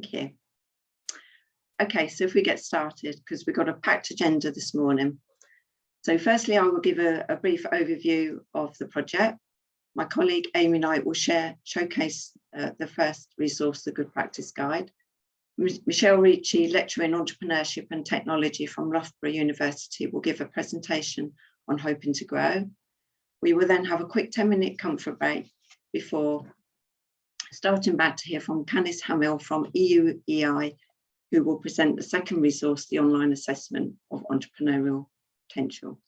Thank you. Okay, so if we get started, because we've got a packed agenda this morning. So firstly, I will give a brief overview of the project. My colleague Amy Knight will showcase the first resource, the Good Practice Guide. Michelle Richey, lecturer in Entrepreneurship and Technology from Loughborough University, will give a presentation on Hoping to Grow. We will then have a quick 10-minute comfort break before starting back to hear from Canis Hamill from EUEI, who will present the second resource, the online assessment of entrepreneurial potential.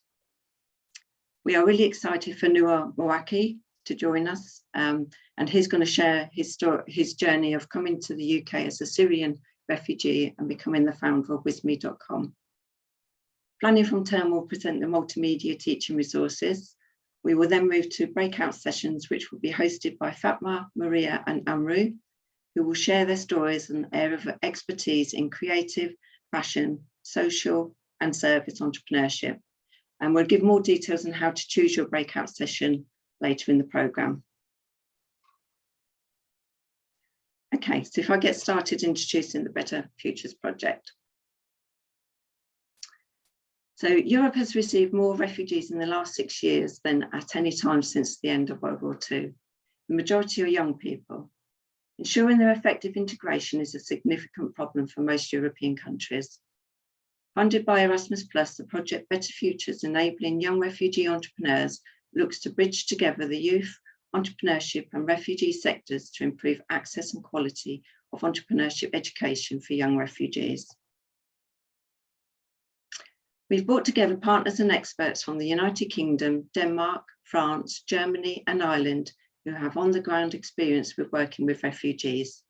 We are really excited for Nour Mouakke to join us, and he's going to share his journey of coming to the UK as a Syrian refugee and becoming the founder of Wizme.com. Planning from Term will present the multimedia teaching resources. We will then move to breakout sessions, which will be hosted by Fatma, Maria and Amru, who will share their stories and area of expertise in creative, fashion, social and service entrepreneurship. And we'll give more details on how to choose your breakout session later in the programme. Okay, so if I get started introducing the Better Futures project. So Europe has received more refugees in the last 6 years than at any time since the end of World War II. The majority are young people. Ensuring their effective integration is a significant problem for most European countries. Funded by Erasmus+, the project Better Futures, enabling young refugee entrepreneurs, looks to bridge together the youth, entrepreneurship and refugee sectors to improve access and quality of entrepreneurship education for young refugees. We've brought together partners and experts from the United Kingdom, Denmark, France, Germany and Ireland who have on-the-ground experience with working with refugees.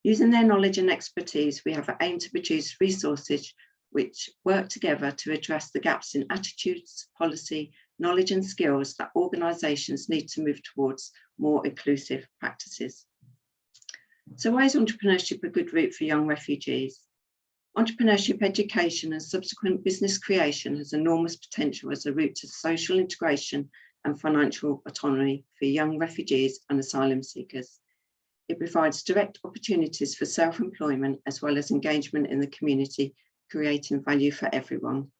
Using their knowledge and expertise, we have aimed to produce resources which work together to address the gaps in attitudes, policy, knowledge and skills that organisations need to move towards more inclusive practices. So why is entrepreneurship a good route for young refugees? Entrepreneurship education and subsequent business creation has enormous potential as a route to social integration and financial autonomy for young refugees and asylum seekers. It provides direct opportunities for self-employment as well as engagement in the community, creating value for everyone.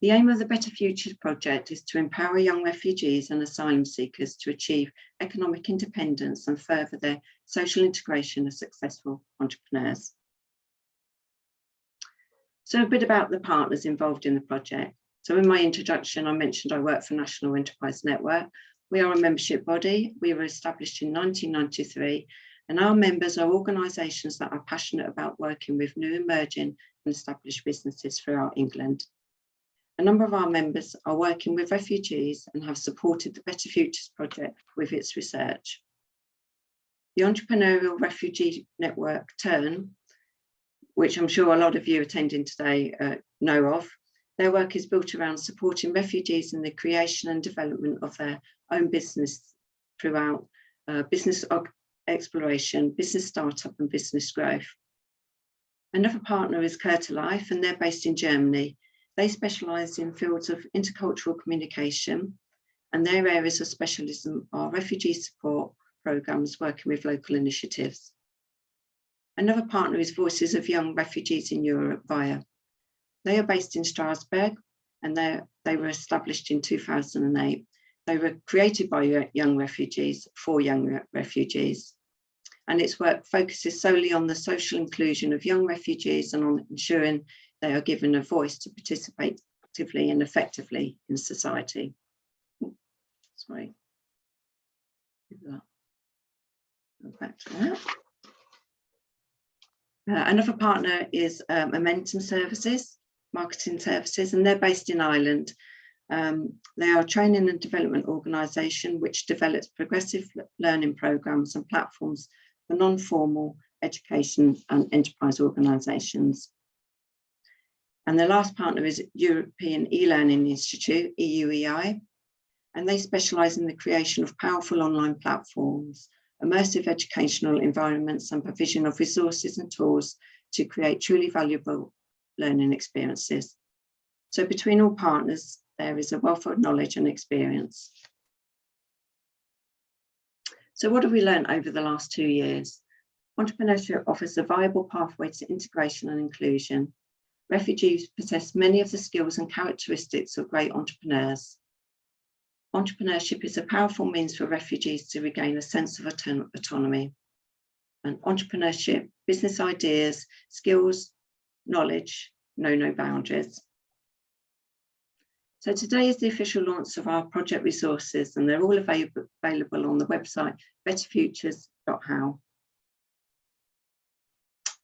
The aim of the Better Futures project is to empower young refugees and asylum seekers to achieve economic independence and further their social integration as successful entrepreneurs. So a bit about the partners involved in the project. So in my introduction, I mentioned I work for National Enterprise Network. We are a membership body. We were established in 1993, and our members are organisations that are passionate about working with new emerging and established businesses throughout England. A number of our members are working with refugees and have supported the Better Futures project with its research. The Entrepreneurial Refugee Network TURN, which I'm sure a lot of you attending today know of, their work is built around supporting refugees in the creation and development of their own business throughout business exploration, business startup and business growth. Another partner is Life, and they're based in Germany. They specialise in fields of intercultural communication, and their areas of specialism are refugee support programmes working with local initiatives. Another partner is Voices of Young Refugees in Europe via. They are based in Strasbourg, and they were established in 2008. They were created by young refugees for young refugees, and its work focuses solely on the social inclusion of young refugees and on ensuring they are given a voice to participate actively and effectively in society. Sorry. Go back to that. Another partner is Momentum Services, Marketing Services, and they're based in Ireland. They are a training and development organisation which develops progressive learning programmes and platforms for non-formal education and enterprise organisations. And the last partner is European E-Learning Institute, EUEI, and they specialise in the creation of powerful online platforms, immersive educational environments and provision of resources and tools to create truly valuable learning experiences. So between all partners, there is a wealth of knowledge and experience. So what have we learned over the last 2 years? Entrepreneurship offers a viable pathway to integration and inclusion. Refugees possess many of the skills and characteristics of great entrepreneurs. Entrepreneurship is a powerful means for refugees to regain a sense of autonomy. And entrepreneurship, business ideas, skills, knowledge, know no boundaries. So today is the official launch of our project resources, and they're all available on the website betterfutures.how.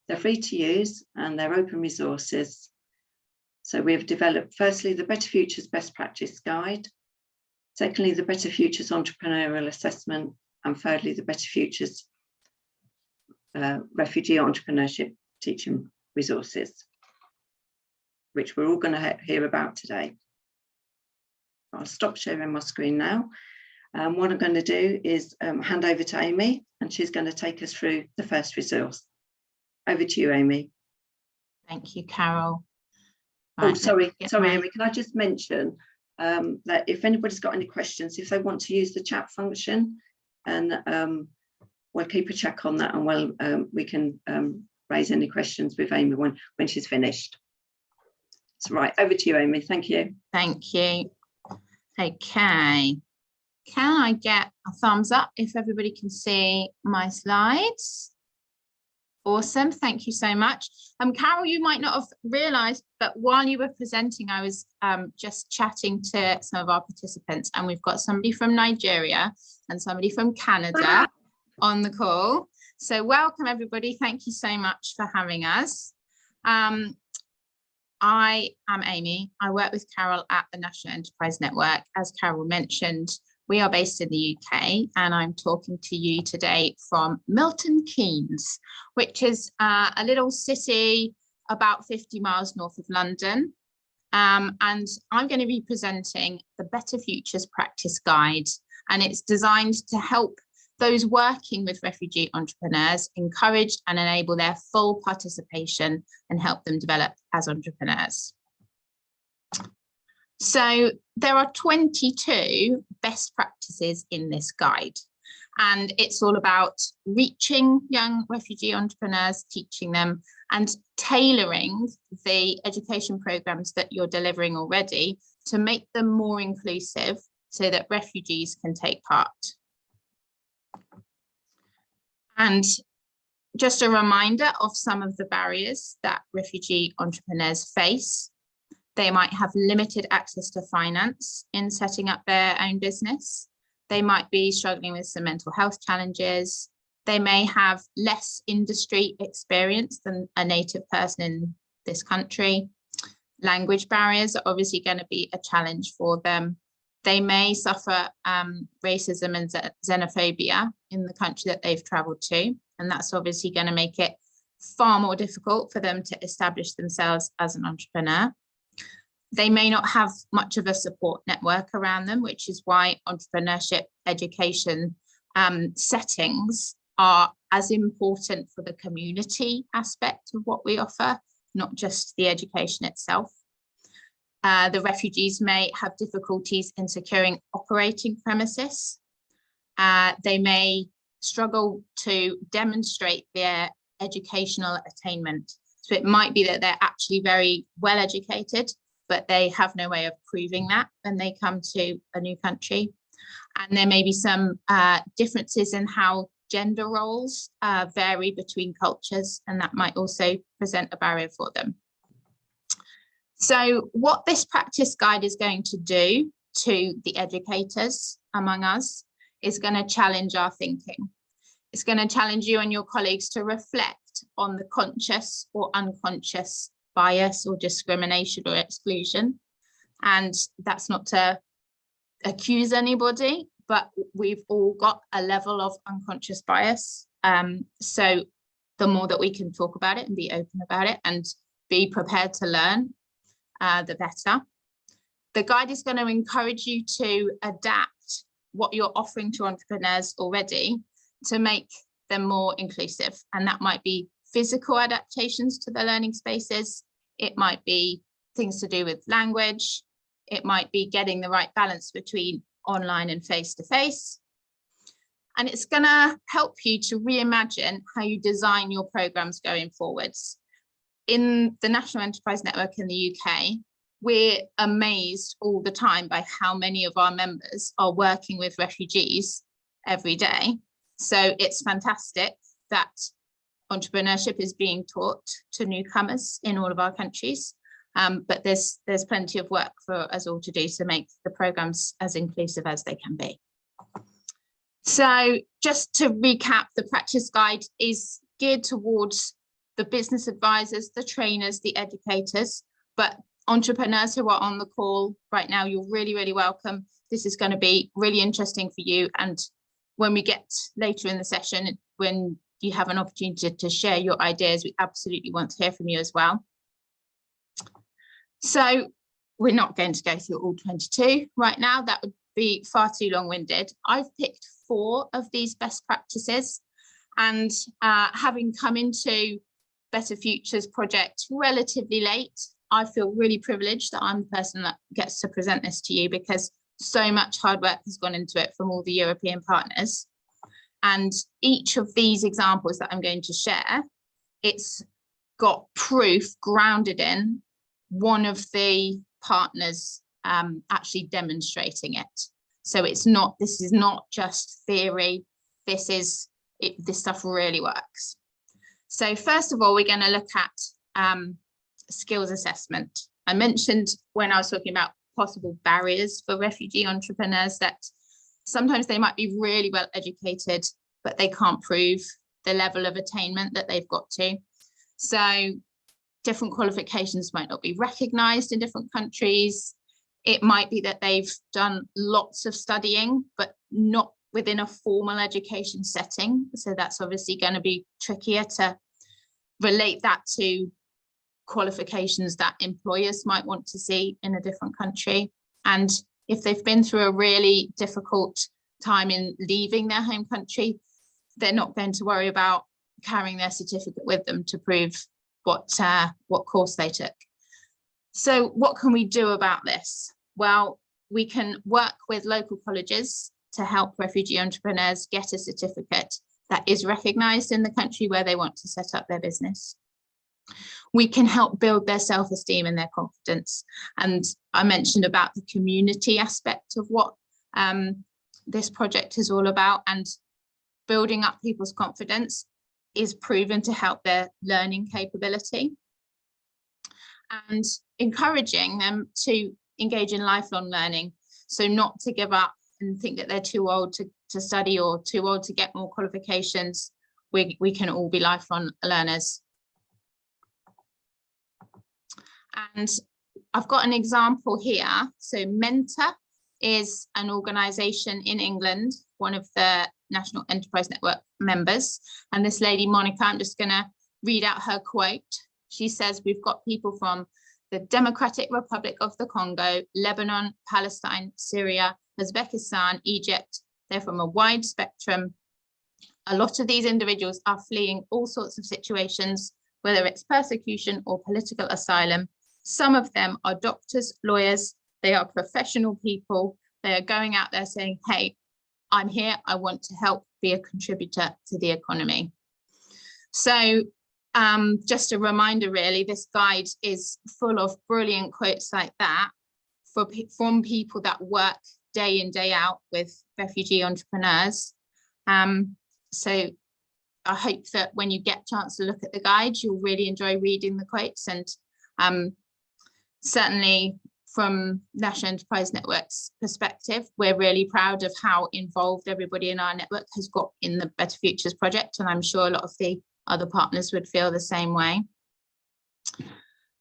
They're free to use and they're open resources. So we have developed, firstly, the Better Futures Best Practice Guide, secondly, the Better Futures Entrepreneurial Assessment, and thirdly, the Better Futures Refugee Entrepreneurship Teaching Resources, which we're all going to hear about today. I'll stop sharing my screen now. What I'm going to do is hand over to Amy, and she's going to take us through the first resource. Over to you, Amy. Thank you, Carol. Right, sorry, Amy, can I just mention that if anybody's got any questions, if they want to use the chat function, and we'll keep a check on that, and we can raise any questions with Amy when she's finished. So right, over to you, Amy. Thank you. Thank you. Okay, can I get a thumbs up if everybody can see my slides? Awesome, thank you so much. Carol, you might not have realised, but while you were presenting, I was just chatting to some of our participants, and we've got somebody from Nigeria and somebody from Canada on the call. So welcome everybody, thank you so much for having us. I am Amy. I work with Carol at the National Enterprise Network. As Carol mentioned, we are based in the UK, and I'm talking to you today from Milton Keynes, which is a little city about 50 miles north of London. And I'm going to be presenting the Better Futures Practice Guide, and it's designed to help those working with refugee entrepreneurs encourage and enable their full participation and help them develop as entrepreneurs. So there are 22 best practices in this guide, and it's all about reaching young refugee entrepreneurs, teaching them and tailoring the education programs that you're delivering already to make them more inclusive so that refugees can take part. And just a reminder of some of the barriers that refugee entrepreneurs face. They might have limited access to finance in setting up their own business. They might be struggling with some mental health challenges. They may have less industry experience than a native person in this country. Language barriers are obviously going to be a challenge for them. They may suffer racism and xenophobia in the country that they've travelled to, and that's obviously going to make it far more difficult for them to establish themselves as an entrepreneur. They may not have much of a support network around them, which is why entrepreneurship education settings are as important for the community aspect of what we offer, not just the education itself. The refugees may have difficulties in securing operating premises. They may struggle to demonstrate their educational attainment. So it might be that they're actually very well educated, but they have no way of proving that when they come to a new country. And there may be some differences in how gender roles vary between cultures, and that might also present a barrier for them. So what this practice guide is going to do to the educators among us is going to challenge our thinking. It's going to challenge you and your colleagues to reflect on the conscious or unconscious bias or discrimination or exclusion. And that's not to accuse anybody, but we've all got a level of unconscious bias. So the more that we can talk about it and be open about it and be prepared to learn, the better. The guide is going to encourage you to adapt what you're offering to entrepreneurs already to make them more inclusive. And that might be physical adaptations to the learning spaces. It might be things to do with language. It might be getting the right balance between online and face-to-face. And it's going to help you to reimagine how you design your programs going forwards. In the National Enterprise Network in the UK, we're amazed all the time by how many of our members are working with refugees every day. So it's fantastic that entrepreneurship is being taught to newcomers in all of our countries. But there's plenty of work for us all to do to make the programs as inclusive as they can be. So just to recap, the practice guide is geared towards the business advisors, the trainers, the educators, but entrepreneurs who are on the call right now, you're really, really welcome. This is going to be really interesting for you. And when we get later in the session, when you have an opportunity to share your ideas, we absolutely want to hear from you as well. So we're not going to go through all 22 right now. That would be far too long-winded. I've picked 4 of these best practices, and having come into Better Futures project relatively late, I feel really privileged that I'm the person that gets to present this to you, because so much hard work has gone into it from all the European partners. And each of these examples that I'm going to share, it's got proof grounded in one of the partners actually demonstrating it. So it's not, this is not just theory, this stuff really works. So first of all, we're going to look at skills assessment. I mentioned when I was talking about possible barriers for refugee entrepreneurs that sometimes they might be really well educated, but they can't prove the level of attainment that they've got to. So different qualifications might not be recognized in different countries. It might be that they've done lots of studying, but not within a formal education setting. So that's obviously going to be trickier to relate that to qualifications that employers might want to see in a different country. And if they've been through a really difficult time in leaving their home country, they're not going to worry about carrying their certificate with them to prove what course they took. So what can we do about this? Well, we can work with local colleges to help refugee entrepreneurs get a certificate that is recognised in the country where they want to set up their business. We can help build their self-esteem and their confidence. And I mentioned about the community aspect of what this project is all about, and building up people's confidence is proven to help their learning capability, and encouraging them to engage in lifelong learning. So not to give up and think that they're too old to study or too old to get more qualifications. We can all be lifelong learners. And I've got an example here. So Mentor is an organisation in England, one of the National Enterprise Network members. And this lady, Monica, I'm just going to read out her quote. She says, we've got people from the Democratic Republic of the Congo, Lebanon, Palestine, Syria, Uzbekistan, Egypt. They're from a wide spectrum. A lot of these individuals are fleeing all sorts of situations, whether it's persecution or political asylum. Some of them are doctors, lawyers, they are professional people. They are going out there saying, hey, I'm here, I want to help be a contributor to the economy. So just a reminder, really, this guide is full of brilliant quotes like that from people that work day in, day out with refugee entrepreneurs. So I hope that when you get a chance to look at the guide, you'll really enjoy reading the quotes. And certainly from National Enterprise Network's perspective, we're really proud of how involved everybody in our network has got in the Better Futures project. And I'm sure a lot of the other partners would feel the same way.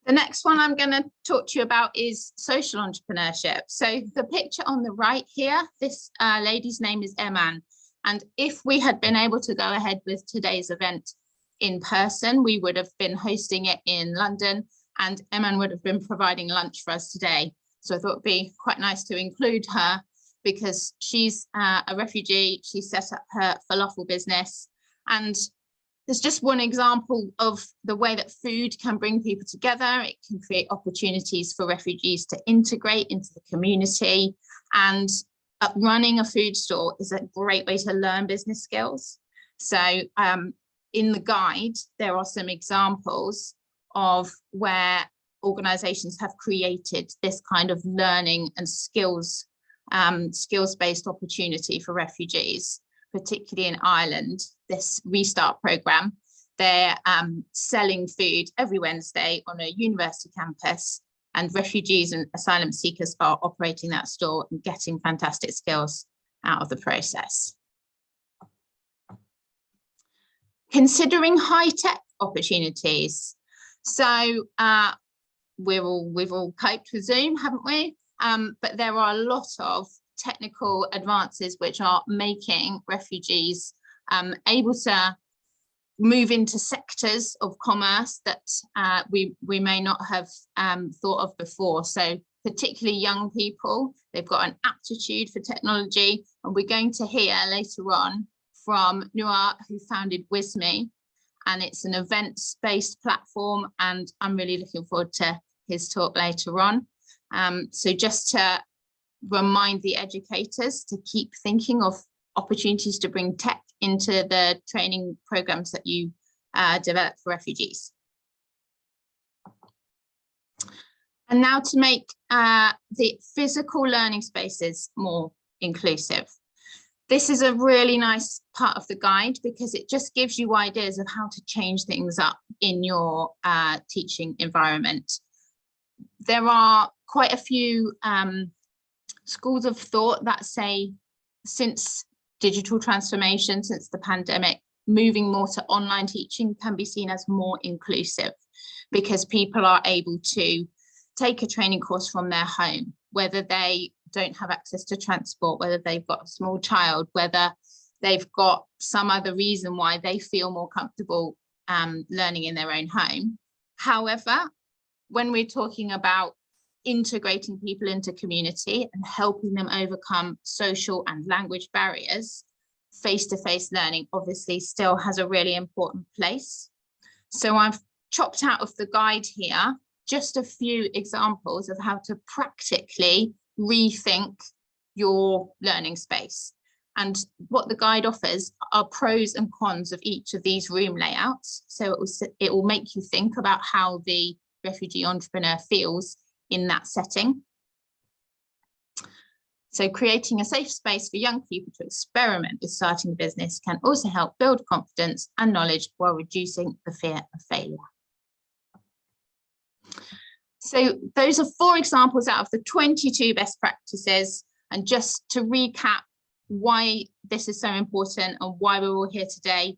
The next one I'm going to talk to you about is social entrepreneurship. So the picture on the right here, this lady's name is Eman. And if we had been able to go ahead with today's event in person, we would have been hosting it in London, and Eman would have been providing lunch for us today. So I thought it'd be quite nice to include her, because she's a refugee. She set up her falafel business, and there's just one example of the way that food can bring people together. It can create opportunities for refugees to integrate into the community. And running a food store is a great way to learn business skills. So in the guide, there are some examples of where organizations have created this kind of learning and skills-based opportunity for refugees, particularly in Ireland. This Restart program, they're selling food every Wednesday on a university campus, and refugees and asylum seekers are operating that store and getting fantastic skills out of the process. Considering high-tech opportunities. So we've all coped with Zoom, haven't we? But there are a lot of technical advances which are making refugees able to move into sectors of commerce that we may not have thought of before. So particularly young people, they've got an aptitude for technology, and we're going to hear later on from Nour, who founded Wizme, and it's an events-based platform, and I'm really looking forward to his talk later on. So just to remind the educators to keep thinking of opportunities to bring tech into the training programs that you develop for refugees. And now to make the physical learning spaces more inclusive. This is a really nice part of the guide because it just gives you ideas of how to change things up in your teaching environment. There are quite a few schools of thought that say, since digital transformation, since the pandemic, moving more to online teaching can be seen as more inclusive because people are able to take a training course from their home, whether they don't have access to transport, whether they've got a small child, whether they've got some other reason why they feel more comfortable learning in their own home. However, when we're talking about integrating people into community and helping them overcome social and language barriers, face-to-face learning obviously still has a really important place. So I've chopped out of the guide here just a few examples of how to practically rethink your learning space. And what the guide offers are pros and cons of each of these room layouts. So it will make you think about how the refugee entrepreneur feels in that setting. So creating a safe space for young people to experiment with starting a business can also help build confidence and knowledge while reducing the fear of failure. So those are 4 examples out of the 22 best practices. And just to recap why this is so important and why we're all here today,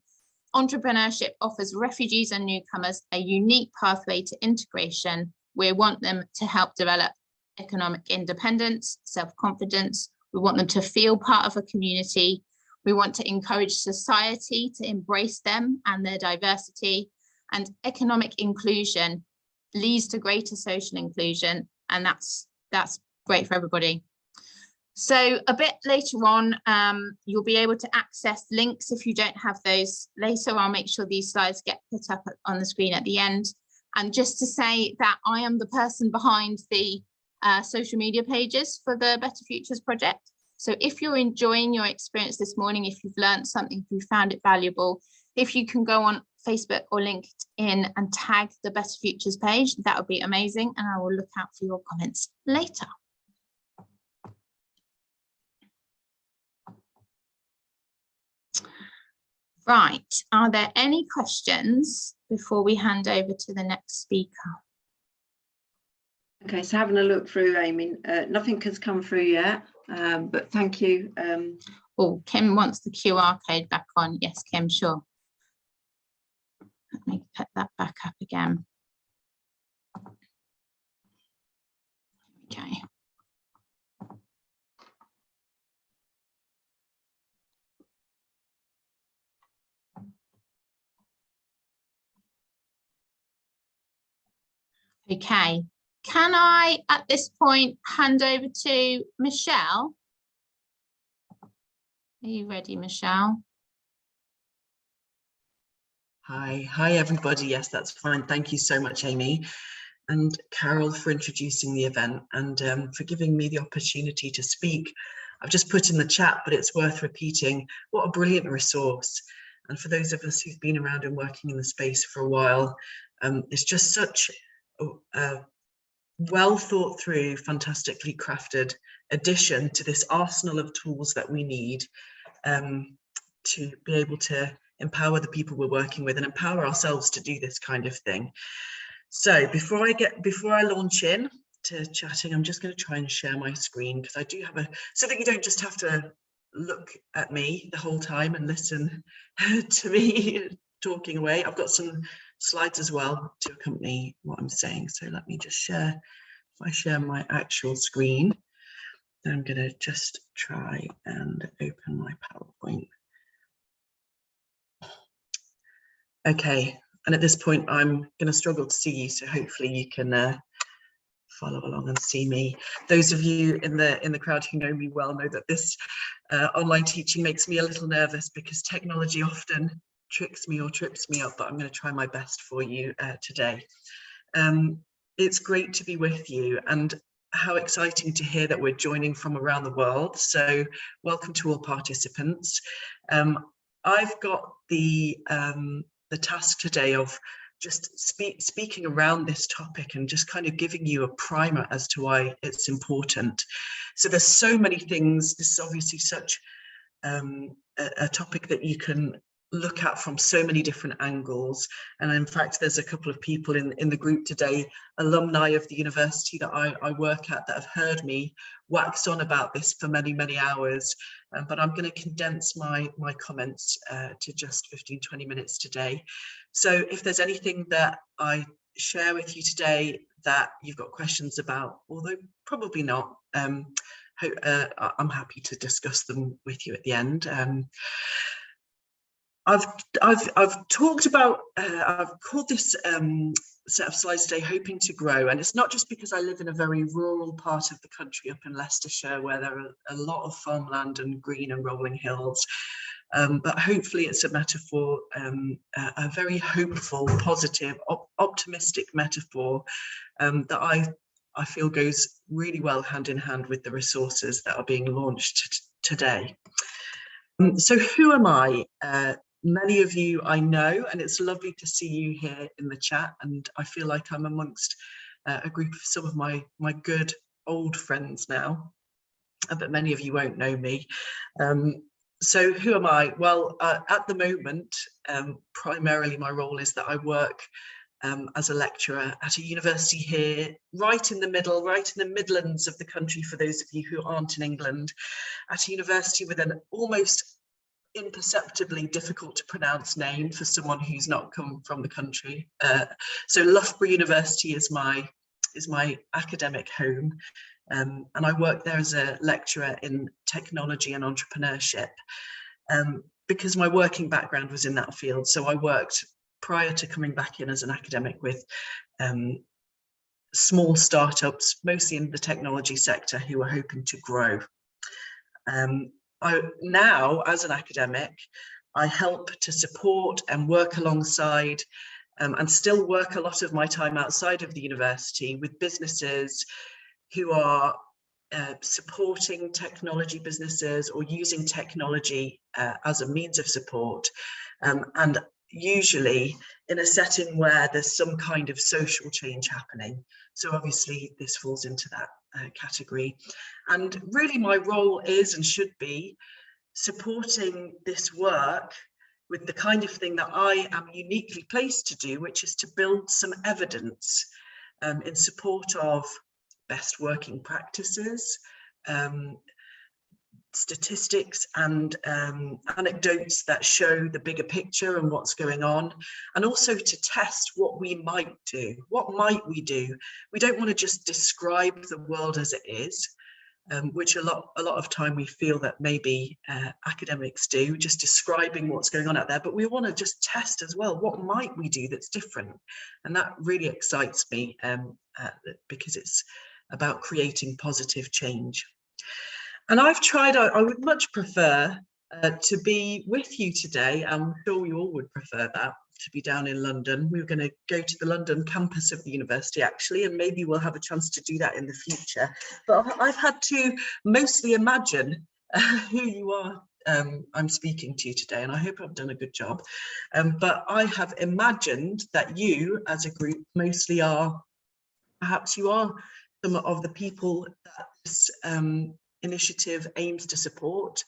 Entrepreneurship offers refugees and newcomers a unique pathway to integration. We want them to help develop economic independence, self-confidence. We want them to feel part of a community. We want to encourage society to embrace them and their diversity. And economic inclusion leads to greater social inclusion, and that's great for everybody. So a bit later on, you'll be able to access links if you don't have those later. I'll make sure these slides get put up on the screen at the end. And just to say that I am the person behind the social media pages for the Better Futures project. So if you're enjoying your experience this morning, if you've learned something, if you found it valuable, if you can go on Facebook or LinkedIn and tag the Better Futures page, that would be amazing. And I will look out for your comments later. Right, are there any questions before we hand over to the next speaker? Okay, so having a look through, Amy, nothing has come through yet, but thank you. Oh, Kim wants the QR code back on. Yes, Kim, sure. Let me put that back up again. Okay. Okay, can I at this point hand over to Michelle? Are you ready, Michelle? Hi everybody. Yes, that's fine. Thank you so much, Amy and Carol, for introducing the event and for giving me the opportunity to speak. I've just put in the chat, but it's worth repeating. What a brilliant resource. And for those of us who've been around and working in the space for a while, it's just such a well thought through, fantastically crafted addition to this arsenal of tools that we need to be able to empower the people we're working with and empower ourselves to do this kind of thing. So before I launch in to chatting, I'm just going to try and share my screen, because I do have so that you don't just have to look at me the whole time and listen to me talking away. I've got some slides as well to accompany what I'm saying. So let me just share. If I share my actual screen, then I'm going to just try and open my PowerPoint. Okay, and at this point I'm going to struggle to see you, so hopefully you can follow along and see me. Those of you in the crowd who know me well know that this online teaching makes me a little nervous, because technology often tricks me or trips me up, but I'm going to try my best for you today. It's great to be with you, and how exciting to hear that we're joining from around the world. So welcome to all participants. I've got the task today of just speaking around this topic and just kind of giving you a primer as to why it's important. So there's so many things. This is obviously such a topic that you can look at from so many different angles. And in fact, there's a couple of people in the group today, alumni of the university that I work at, that have heard me wax on about this for many, many hours. But I'm going to condense my comments to just 15-20 minutes today. So if there's anything that I share with you today that you've got questions about, although probably not, I'm happy to discuss them with you at the end. I've talked about, I've called this set of slides today Hoping to Grow, and it's not just because I live in a very rural part of the country up in Leicestershire, where there are a lot of farmland and green and rolling hills, but hopefully it's a metaphor, a very hopeful, positive, optimistic metaphor that I feel goes really well hand in hand with the resources that are being launched today. So who am I? Many of you I know, and it's lovely to see you here in the chat, and I feel like I'm amongst a group of some of my good old friends now, but many of you won't know me. So who am I? Well, at the moment, primarily my role is that I work as a lecturer at a university here, right in the middle, right in the Midlands of the country, for those of you who aren't in England, at a university with an almost imperceptibly difficult to pronounce name for someone who's not come from the country. So Loughborough University is my academic home, and I work there as a lecturer in technology and entrepreneurship, because my working background was in that field. So I worked prior to coming back in as an academic with small startups, mostly in the technology sector, who are hoping to grow. Now, as an academic, I help to support and work alongside and still work a lot of my time outside of the university with businesses who are supporting technology businesses or using technology as a means of support, and usually in a setting where there's some kind of social change happening. So obviously this falls into that category. And really my role is and should be supporting this work with the kind of thing that I am uniquely placed to do, which is to build some evidence in support of best working practices, statistics and anecdotes that show the bigger picture and what's going on, and also to test what we might do. What might we do? We don't want to just describe the world as it is, which a lot of time we feel that maybe academics do, just describing what's going on out there, but we want to just test as well. What might we do that's different? And that really excites me, because it's about creating positive change. And I've tried, I would much prefer to be with you today. I'm sure you all would prefer that, to be down in London. We were going to go to the London campus of the university, actually, and maybe we'll have a chance to do that in the future. But I've had to mostly imagine who you are I'm speaking to you today, and I hope I've done a good job. But I have imagined that you as a group mostly are, perhaps you are some of the people that this initiative aims to support.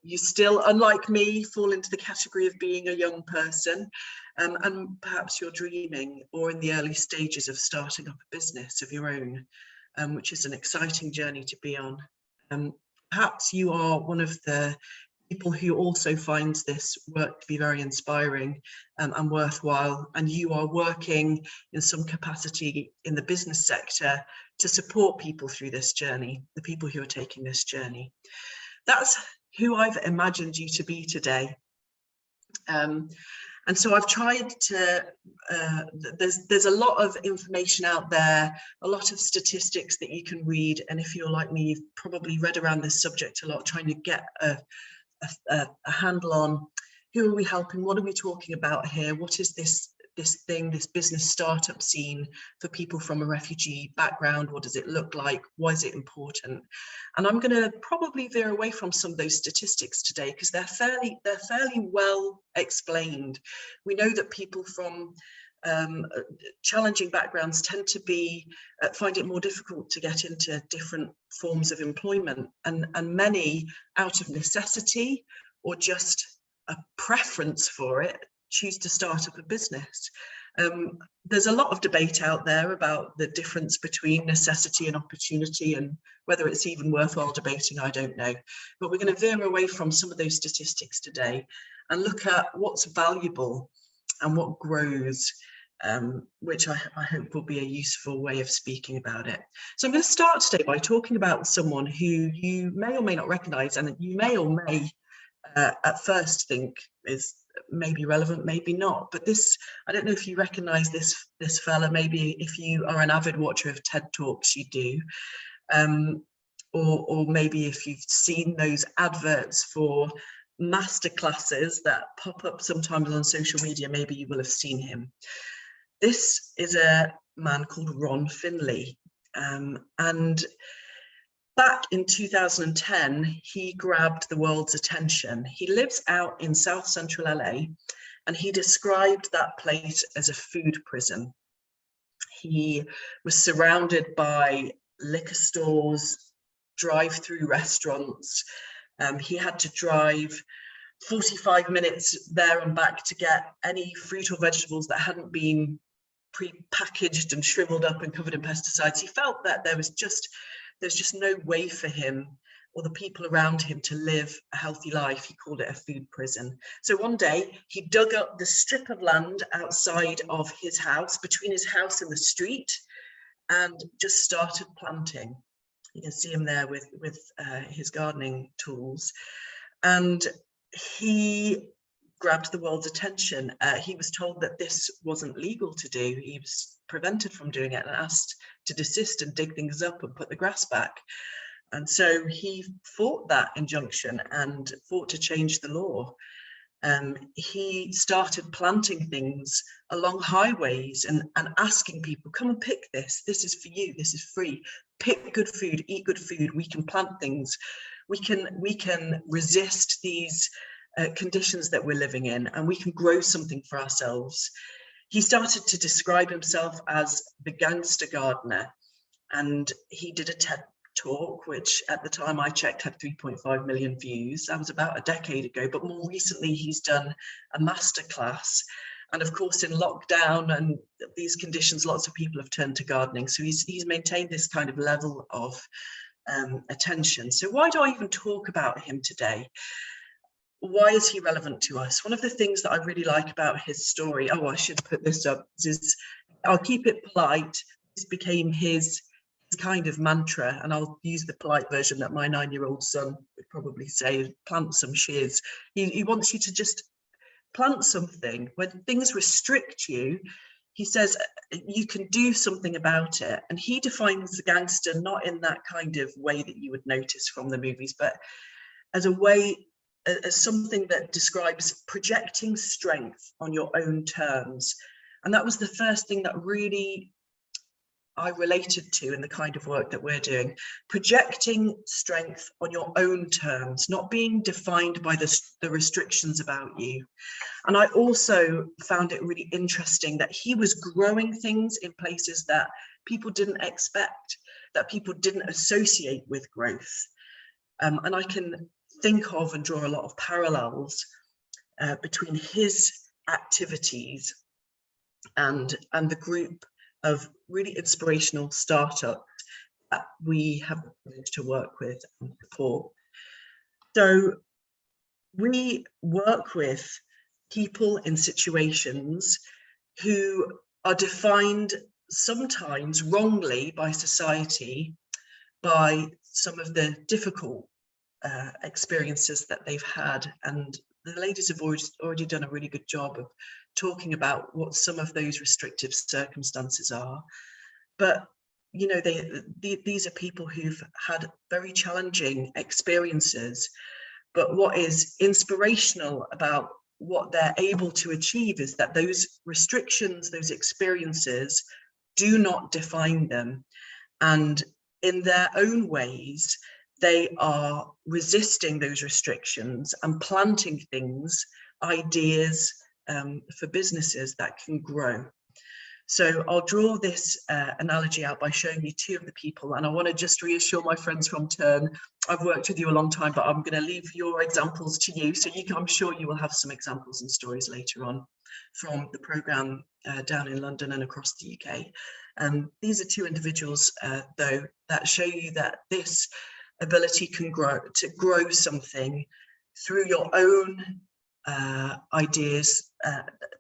You still, unlike me, fall into the category of being a young person, and perhaps you're dreaming or in the early stages of starting up a business of your own, which is an exciting journey to be on. Perhaps you are one of the people who also finds this work to be very inspiring and worthwhile, and you are working in some capacity in the business sector to support people through this journey, the people who are taking this journey. That's who I've imagined you to be today. And so I've tried to, there's a lot of information out there, a lot of statistics that you can read. And if you're like me, you've probably read around this subject a lot, trying to get a handle on who are we helping, what are we talking about here, what is this business startup scene for people from a refugee background, what does it look like, why is it important? And I'm going to probably veer away from some of those statistics today because they're fairly well explained. We know that people from challenging backgrounds tend to be find it more difficult to get into different forms of employment, and many, out of necessity or just a preference for it, choose to start up a business. There's a lot of debate out there about the difference between necessity and opportunity, and whether it's even worthwhile debating, I don't know. But we're going to veer away from some of those statistics today and look at what's valuable and what grows, which I hope will be a useful way of speaking about it. So I'm going to start today by talking about someone who you may or may not recognise, and you may or may at first think is maybe relevant, maybe not. But this, I don't know if you recognise this fella. Maybe if you are an avid watcher of TED Talks, you do. Or maybe if you've seen those adverts for masterclasses that pop up sometimes on social media, maybe you will have seen him. This is a man called Ron Finley, and back in 2010, he grabbed the world's attention. He lives out in South Central LA, and he described that place as a food prison. He was surrounded by liquor stores, drive-through restaurants. He had to drive 45 minutes there and back to get any fruit or vegetables that hadn't been pre-packaged and shriveled up and covered in pesticides. He felt that there's just no way for him or the people around him to live a healthy life. He called it a food prison. So one day he dug up the strip of land outside of his house, between his house and the street, and just started planting. You can see him there with his gardening tools. And he grabbed the world's attention. He was told that this wasn't legal to do. He was prevented from doing it and asked to desist and dig things up and put the grass back. And so he fought that injunction and fought to change the law. He started planting things along highways and asking people, come and pick this. This is for you. This is free. Pick good food, eat good food. We can plant things. We can resist these conditions that we're living in, and we can grow something for ourselves. He started to describe himself as the gangster gardener, and he did a TED Talk, which at the time I checked had 3.5 million views. That was about a decade ago, but more recently he's done a masterclass. And of course, in lockdown and these conditions, lots of people have turned to gardening. So he's maintained this kind of level of attention. So why do I even talk about him today? Why is he relevant to us? One of the things that I really like about his story, oh, I should put this up, is I'll keep it polite. This became his kind of mantra, and I'll use the polite version that my 9-year-old son would probably say, plant some shiz. He wants you to just plant something. When things restrict you, he says you can do something about it. And he defines the gangster not in that kind of way that you would notice from the movies, but as a way, as something that describes projecting strength on your own terms. And that was the first thing that really I related to in the kind of work that we're doing, projecting strength on your own terms, not being defined by the restrictions about you. And I also found it really interesting that he was growing things in places that people didn't expect, that people didn't associate with growth. And I can think of and draw a lot of parallels between his activities and the group of really inspirational startups that we have the privilege to work with and support. So we work with people in situations who are defined sometimes wrongly by society, by some of the difficult experiences that they've had. And the ladies have already done a really good job of talking about what some of those restrictive circumstances are. But, you know, these are people who've had very challenging experiences. But what is inspirational about what they're able to achieve is that those restrictions, those experiences do not define them. And in their own ways, they are resisting those restrictions and planting things, ideas for businesses that can grow. So I'll draw this analogy out by showing you two of the people, and I want to just reassure my friends from Turn, I've worked with you a long time, but I'm going to leave your examples to you, so I'm sure you will have some examples and stories later on from the programme down in London and across the UK. These are two individuals, though, that show you that this ability can grow something through your own ideas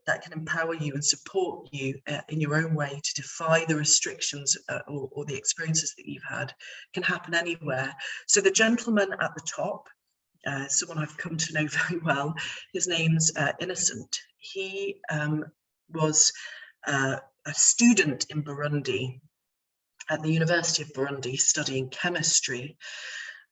that can empower you and support you in your own way to defy the restrictions or the experiences that you've had, can happen anywhere. So the gentleman at the top, someone I've come to know very well, his name's Innocent. He was a student in Burundi at the University of Burundi studying chemistry,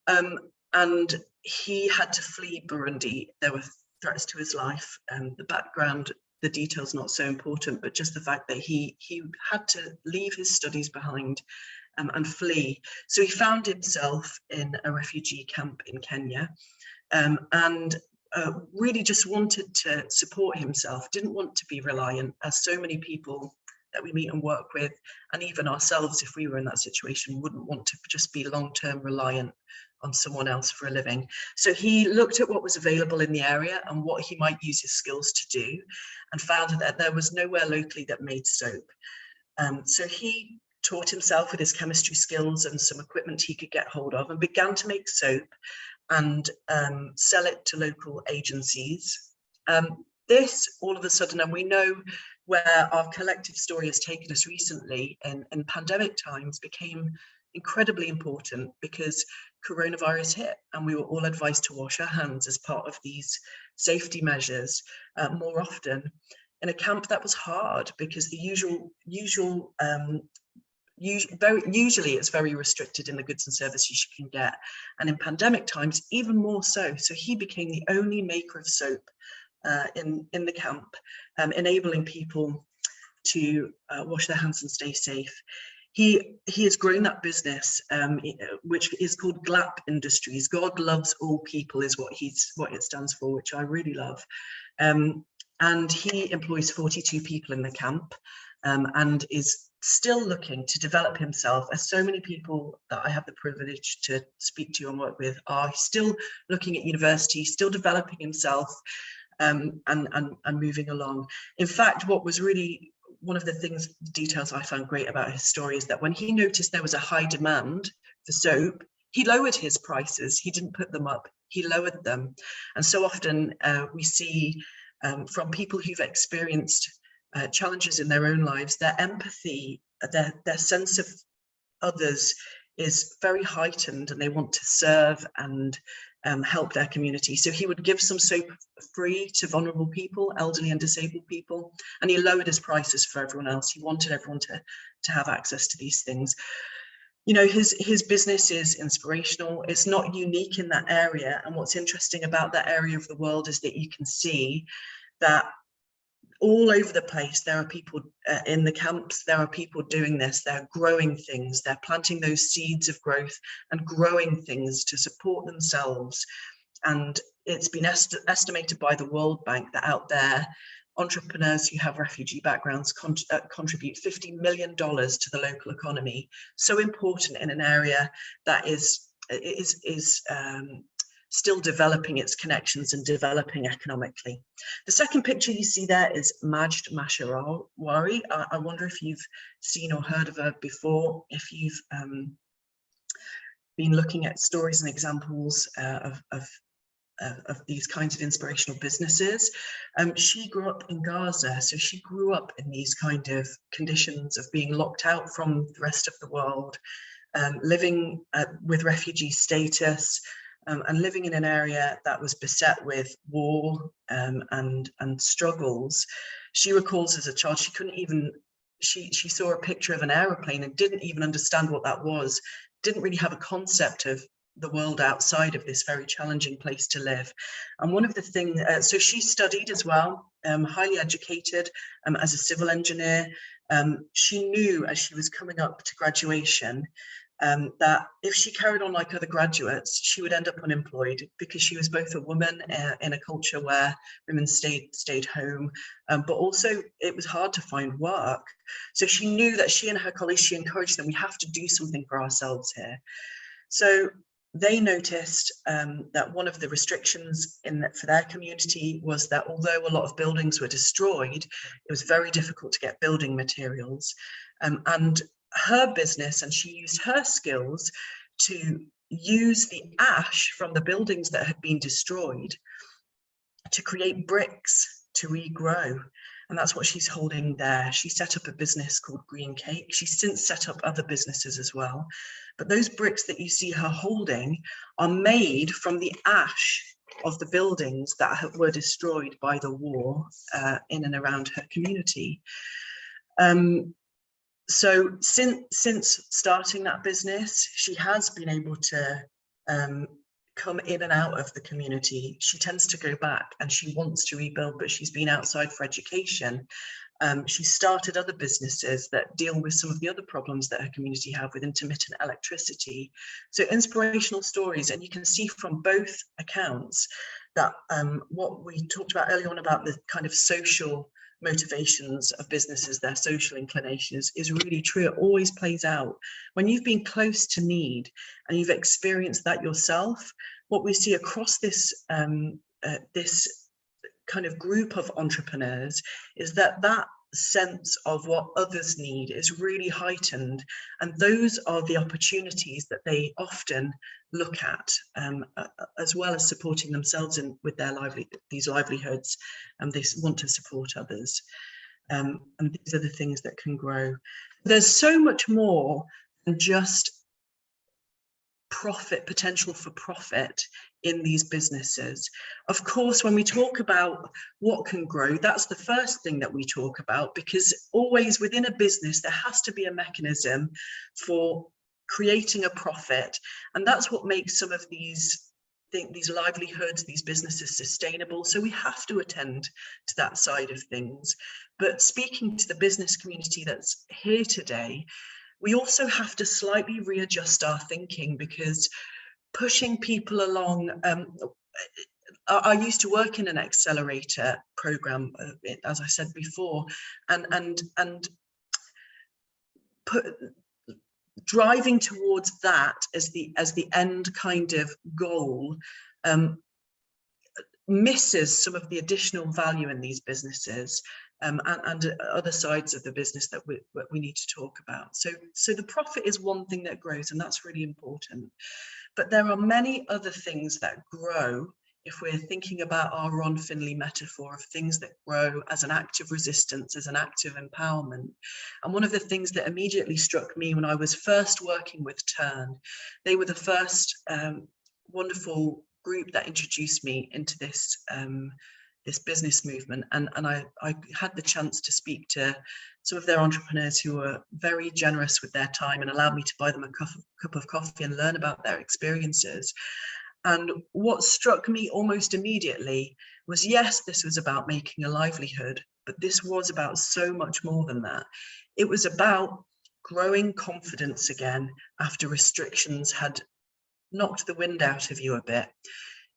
and he had to flee Burundi. There were threats to his life, and the background, the details not so important, but just the fact that he had to leave his studies behind and flee. So he found himself in a refugee camp in Kenya, and really just wanted to support himself, didn't want to be reliant, as so many people that we meet and work with, and even ourselves, if we were in that situation, wouldn't want to just be long-term reliant on someone else for a living. So he looked at what was available in the area and what he might use his skills to do, and found that there was nowhere locally that made soap. So he taught himself with his chemistry skills and some equipment he could get hold of, and began to make soap and sell it to local agencies. This all of a sudden, and we know where our collective story has taken us recently in pandemic times, became incredibly important because coronavirus hit and we were all advised to wash our hands as part of these safety measures more often in a camp that was hard, because the usually it's very restricted in the goods and services you can get, and in pandemic times even more so. So he became the only maker of soap in the camp, enabling people to wash their hands and stay safe. He has grown that business, which is called GLAP Industries. God loves all people is what it stands for, which I really love. And he employs 42 people in the camp, and is still looking to develop himself, as so many people that I have the privilege to speak to and work with are still looking at university, still developing himself, and moving along. In fact, what was really one of the details I found great about his story is that when he noticed there was a high demand for soap, he lowered his prices. He didn't put them up, he lowered them. And so often we see from people who've experienced challenges in their own lives, their empathy, their sense of others is very heightened, and they want to serve and help their community. So he would give some soap free to vulnerable people, elderly and disabled people, and he lowered his prices for everyone else. He wanted everyone to have access to these things. You know, his business is inspirational. It's not unique in that area. And what's interesting about that area of the world is that you can see that all over the place. There are people in the camps, there are people doing this, they're growing things, they're planting those seeds of growth and growing things to support themselves. And it's been estimated by the World Bank that out there, entrepreneurs who have refugee backgrounds contribute $50 million to the local economy. So important in an area that is still developing its connections and developing economically. The second picture you see there is Majd Mashawari. I wonder if you've seen or heard of her before, if you've been looking at stories and examples of these kinds of inspirational businesses. She grew up in Gaza, so she grew up in these kind of conditions of being locked out from the rest of the world, living with refugee status, and living in an area that was beset with war and struggles. She recalls as a child, she couldn't even, she saw a picture of an aeroplane and didn't even understand what that was, didn't really have a concept of the world outside of this very challenging place to live. And one of the things, so she studied as well, highly educated as a civil engineer. She knew as she was coming up to graduation that if she carried on like other graduates, she would end up unemployed, because she was both a woman in a culture where women stayed home, but also it was hard to find work. So she knew that she and her colleagues, she encouraged them, we have to do something for ourselves here. So they noticed that one of the restrictions for their community was that although a lot of buildings were destroyed, it was very difficult to get building materials. And her business, and she used her skills to use the ash from the buildings that had been destroyed to create bricks to regrow. And that's what she's holding there. She set up a business called Green Cake. She's since set up other businesses as well. But those bricks that you see her holding are made from the ash of the buildings that were destroyed by the war in and around her community. So since starting that business, she has been able to come in and out of the community. She tends to go back and she wants to rebuild, but she's been outside for education. She started other businesses that deal with some of the other problems that her community have with intermittent electricity. So inspirational stories, and you can see from both accounts that what we talked about earlier on about the kind of social motivations of businesses, their social inclinations, is really true. It always plays out. When you've been close to need and you've experienced that yourself, what we see across this this kind of group of entrepreneurs is that sense of what others need is really heightened, and those are the opportunities that they often look at, as well as supporting themselves with their these livelihoods, and they want to support others, and these are the things that can grow. There's so much more than just potential for profit in these businesses. Of course, when we talk about what can grow, that's the first thing that we talk about, because always within a business there has to be a mechanism for creating a profit, and that's what makes some of these livelihoods, these businesses, sustainable. So we have to attend to that side of things. But speaking to the business community that's here today, we also have to slightly readjust our thinking, because pushing people along, I used to work in an accelerator program, as I said before, and driving towards that as the end kind of goal misses some of the additional value in these businesses. And other sides of the business that we need to talk about. So the profit is one thing that grows, and that's really important. But there are many other things that grow if we're thinking about our Ron Finley metaphor of things that grow as an act of resistance, as an act of empowerment. And one of the things that immediately struck me when I was first working with Turn, they were the first wonderful group that introduced me into this this business movement, and I had the chance to speak to some of their entrepreneurs who were very generous with their time and allowed me to buy them a cup of coffee and learn about their experiences. And what struck me almost immediately was, yes, this was about making a livelihood, but this was about so much more than that. It was about growing confidence again after restrictions had knocked the wind out of you a bit.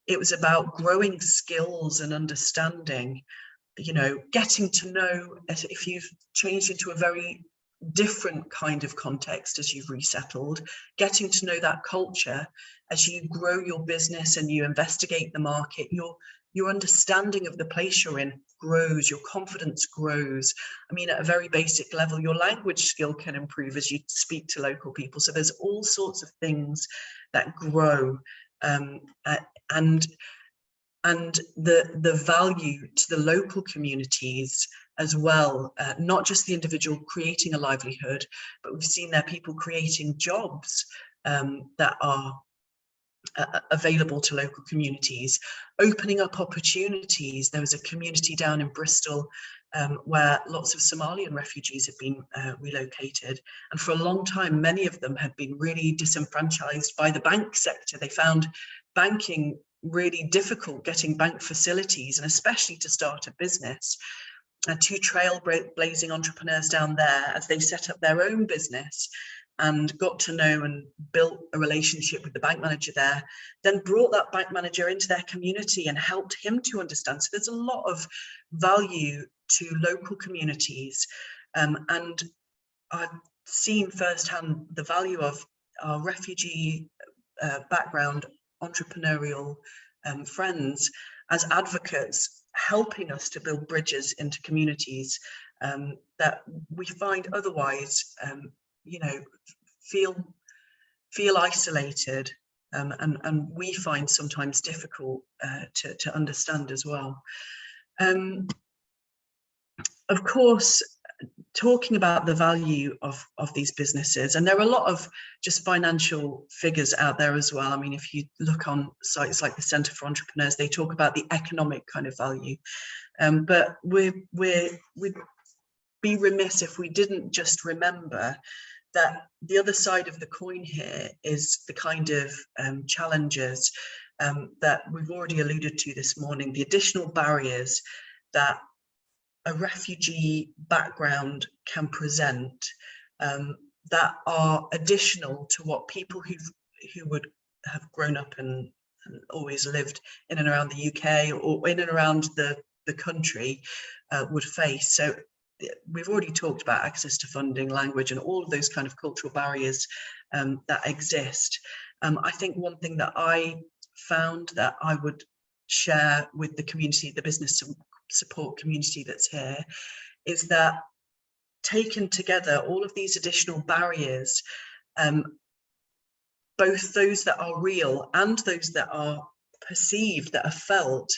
It was about growing skills and understanding, you know, getting to know, if you've changed into a very different kind of context as you've resettled, getting to know that culture as you grow your business and you investigate the market, your understanding of the place you're in grows, your confidence grows. I mean, at a very basic level, your language skill can improve as you speak to local people. So there's all sorts of things that grow, and the value to the local communities as well, not just the individual creating a livelihood, but we've seen there people creating jobs that are available to local communities, opening up opportunities. There was a community down in Bristol where lots of Somalian refugees had been relocated, and for a long time many of them had been really disenfranchised by the bank sector. They found banking really difficult, getting bank facilities, and especially to start a business. Two trailblazing entrepreneurs down there, as they set up their own business and got to know and built a relationship with the bank manager there, then brought that bank manager into their community and helped him to understand. So there's a lot of value to local communities, and I've seen firsthand the value of our refugee background entrepreneurial friends as advocates, helping us to build bridges into communities that we find otherwise, you know, feel isolated, and we find sometimes difficult to understand as well. Of course, talking about the value of these businesses, and there are a lot of just financial figures out there as well. I mean, if you look on sites like the Centre for Entrepreneurs, they talk about the economic kind of value, but we'd be remiss if we didn't just remember that the other side of the coin here is the kind of challenges that we've already alluded to this morning, the additional barriers that a refugee background can present, that are additional to what people who would have grown up and always lived in and around the UK or in and around the country would face. So we've already talked about access to funding, language, and all of those kind of cultural barriers that exist. I think one thing that I found that I would share with the community, the business support community that's here, is that taken together, all of these additional barriers, both those that are real and those that are perceived, that are felt,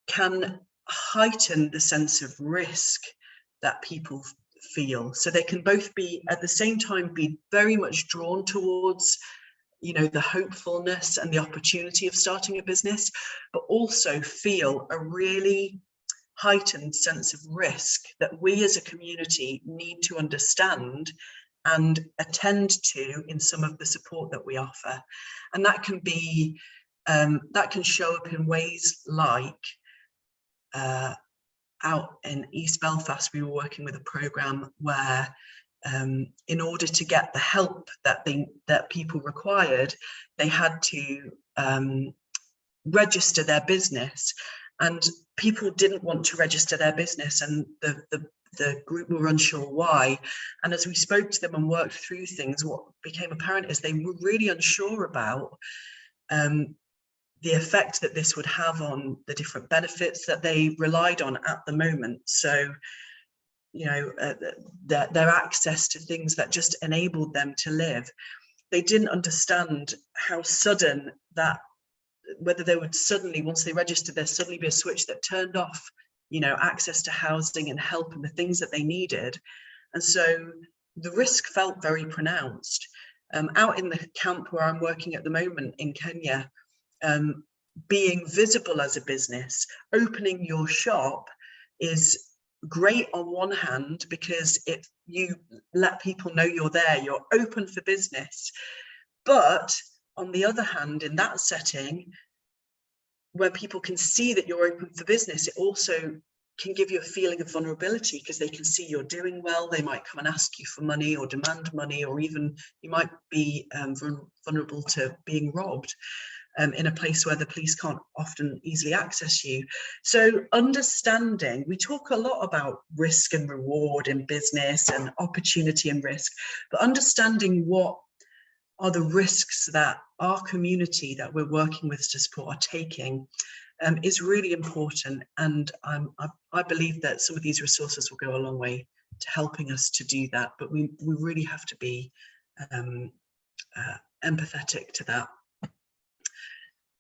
can heighten the sense of risk that people feel. So they can both be, at the same time, be very much drawn towards, you know, the hopefulness and the opportunity of starting a business, but also feel a really heightened sense of risk that we as a community need to understand and attend to in some of the support that we offer. And that can be, that can show up in ways like, out in East Belfast, we were working with a programme where in order to get the help that people required, they had to register their business, and people didn't want to register their business, and the group were unsure why. And as we spoke to them and worked through things, what became apparent is they were really unsure about the effect that this would have on the different benefits that they relied on at the moment. So, you know, their access to things that just enabled them to live. They didn't understand how sudden that, whether they would suddenly, once they registered, there'd suddenly be a switch that turned off, you know, access to housing and help and the things that they needed. And so the risk felt very pronounced. Out in the camp where I'm working at the moment in Kenya, being visible as a business, opening your shop is great on one hand, because you let people know you're there, you're open for business. But on the other hand, in that setting, where people can see that you're open for business, it also can give you a feeling of vulnerability because they can see you're doing well. They might come and ask you for money or demand money, or even you might be vulnerable to being robbed in a place where the police can't often easily access you. So understanding, we talk a lot about risk and reward in business and opportunity and risk, but understanding what are the risks that our community that we're working with to support are taking is really important. And I believe that some of these resources will go a long way to helping us to do that, but we really have to be empathetic to that.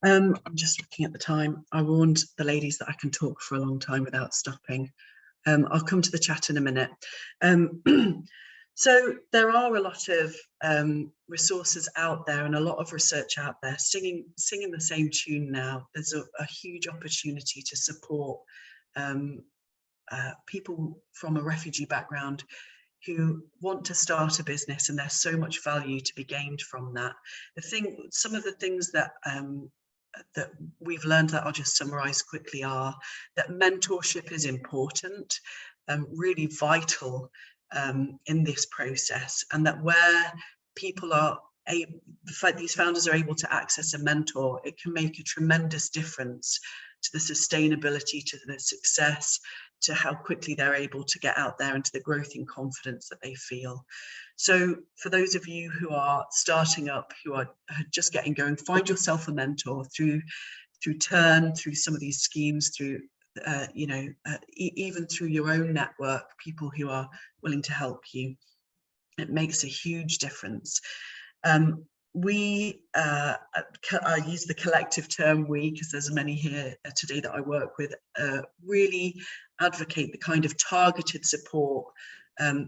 I'm just looking at the time. I warned the ladies that I can talk for a long time without stopping. I'll come to the chat in a minute. So there are a lot of resources out there and a lot of research out there singing the same tune now. There's a huge opportunity to support people from a refugee background who want to start a business, and there's so much value to be gained from that. Some of the things that that we've learned that I'll just summarize quickly are that mentorship is important, really vital in this process, and that where people are these founders are able to access a mentor, it can make a tremendous difference to the sustainability, to the success, to how quickly they're able to get out there and to the growth in confidence that they feel. So for those of you who are starting up, who are just getting going, find yourself a mentor through Turn, through some of these schemes, through even through your own network, people who are willing to help you. It makes a huge difference. I use the collective term we, because there's many here today that I work with, really advocate the kind of targeted support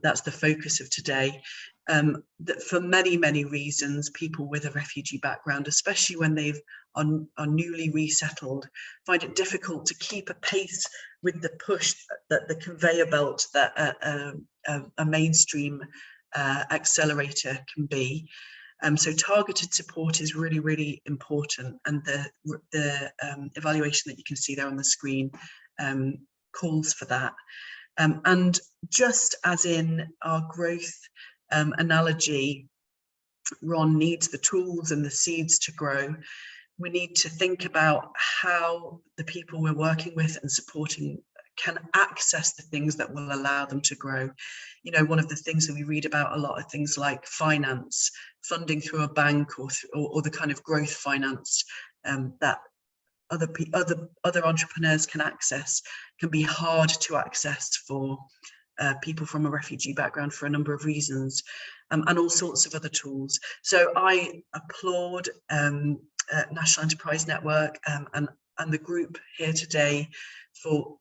that's the focus of today. That for many reasons, people with a refugee background, especially when they've are newly resettled, find it difficult to keep a pace with the push that the conveyor belt that a mainstream accelerator can be. So targeted support is really important, and the evaluation that you can see there on the screen calls for that. And just as in our growth analogy, Ron needs the tools and the seeds to grow. We need to think about how the people we're working with and supporting can access the things that will allow them to grow. You know, one of the things that we read about a lot are things like finance, funding through a bank, or the kind of growth finance that other entrepreneurs can access, can be hard to access for people from a refugee background for a number of reasons, and all sorts of other tools. So I applaud National Enterprise Network and the group here today for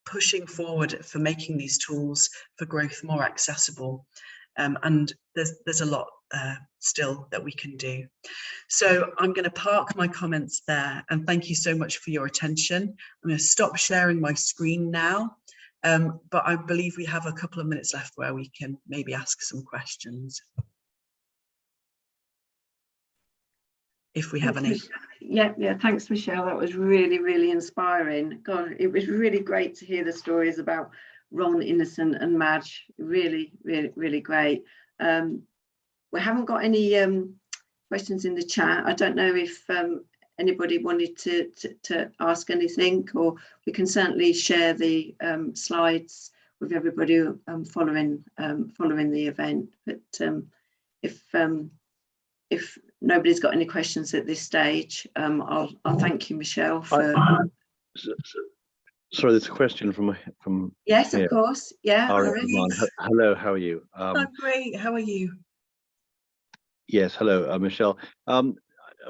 pushing forward, for making these tools for growth more accessible. And there's a lot still that we can do. So I'm going to park my comments there, and thank you so much for your attention. I'm going to stop sharing my screen now, but I believe we have a couple of minutes left where we can maybe ask some questions, if we have any. Yeah, thanks, Michelle. That was really inspiring. God, it was really great to hear the stories about Ron, Innocent and Madge. Really great. We haven't got any questions in the chat. I don't know if anybody wanted to ask anything, or we can certainly share the slides with everybody following the event. But if nobody's got any questions at this stage, I'll thank you, Michelle, for. Sorry, there's a question from Yes, here. of course. Yeah. Hello, how are you? I'm great. How are you? Yes, hello, Michelle.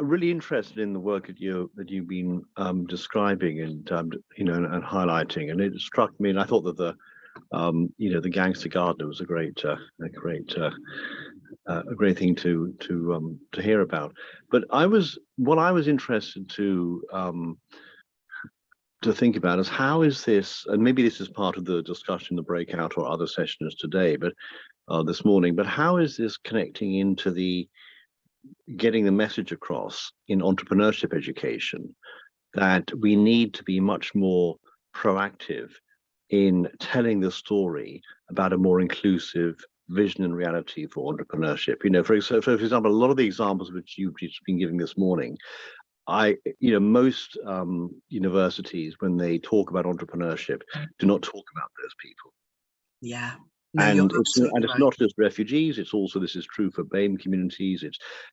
Really interested in the work that you've been describing and and highlighting, and it struck me, and I thought that the Gangster Gardener was a great thing to hear about. But what I was interested to think about is, how is this, and maybe this is part of the discussion, the breakout or other sessions today, but this morning, but how is this connecting into getting the message across in entrepreneurship education that we need to be much more proactive in telling the story about a more inclusive vision and reality for entrepreneurship. You know, for example, a lot of the examples which you've just been giving this morning, most universities, when they talk about entrepreneurship, do not talk about those people. Yeah. No, And you're it's absolutely right. not just refugees, it's also, this is true for BAME communities.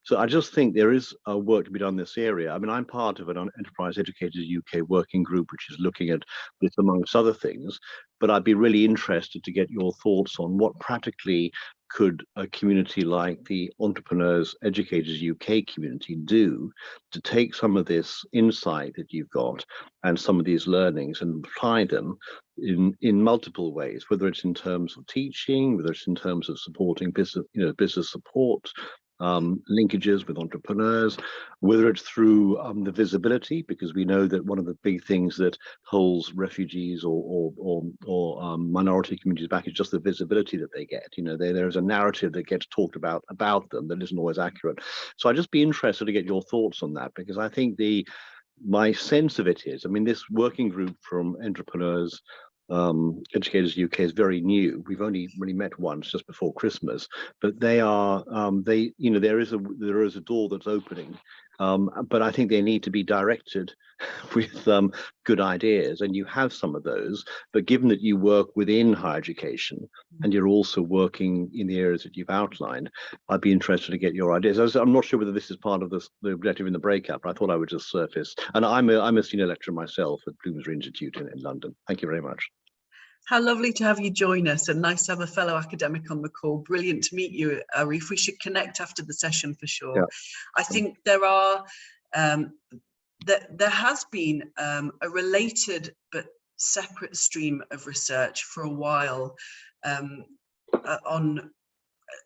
So I just think there is work to be done in this area. I mean, I'm part of an Enterprise Educators UK working group, which is looking at this amongst other things, but I'd be really interested to get your thoughts on what practically could a community like the Entrepreneurs Educators UK community do to take some of this insight that you've got and some of these learnings and apply them in multiple ways, whether it's in terms of teaching, whether it's in terms of supporting business, business support, linkages with entrepreneurs, whether it's through the visibility, because we know that one of the big things that holds refugees or minority communities back is just the visibility that they get. There is a narrative that gets talked about them that isn't always accurate. So I'd just be interested to get your thoughts on that, because I think my sense of it is, I mean, this working group from Entrepreneurs Educators UK is very new. We've only really met once just before Christmas, but there is a door that's opening, but I think they need to be directed with good ideas, and you have some of those. But given that you work within higher education and you're also working in the areas that you've outlined, I'd be interested to get your ideas. I'm not sure whether this is part of the objective in the breakout, but I thought I would just surface. And I'm a senior lecturer myself at Bloomsbury Institute in London. Thank you very much. How lovely to have you join us, and nice to have a fellow academic on the call. Brilliant to meet you, Arif. We should connect after the session for sure. Yeah. I think there has been a related but separate stream of research for a while on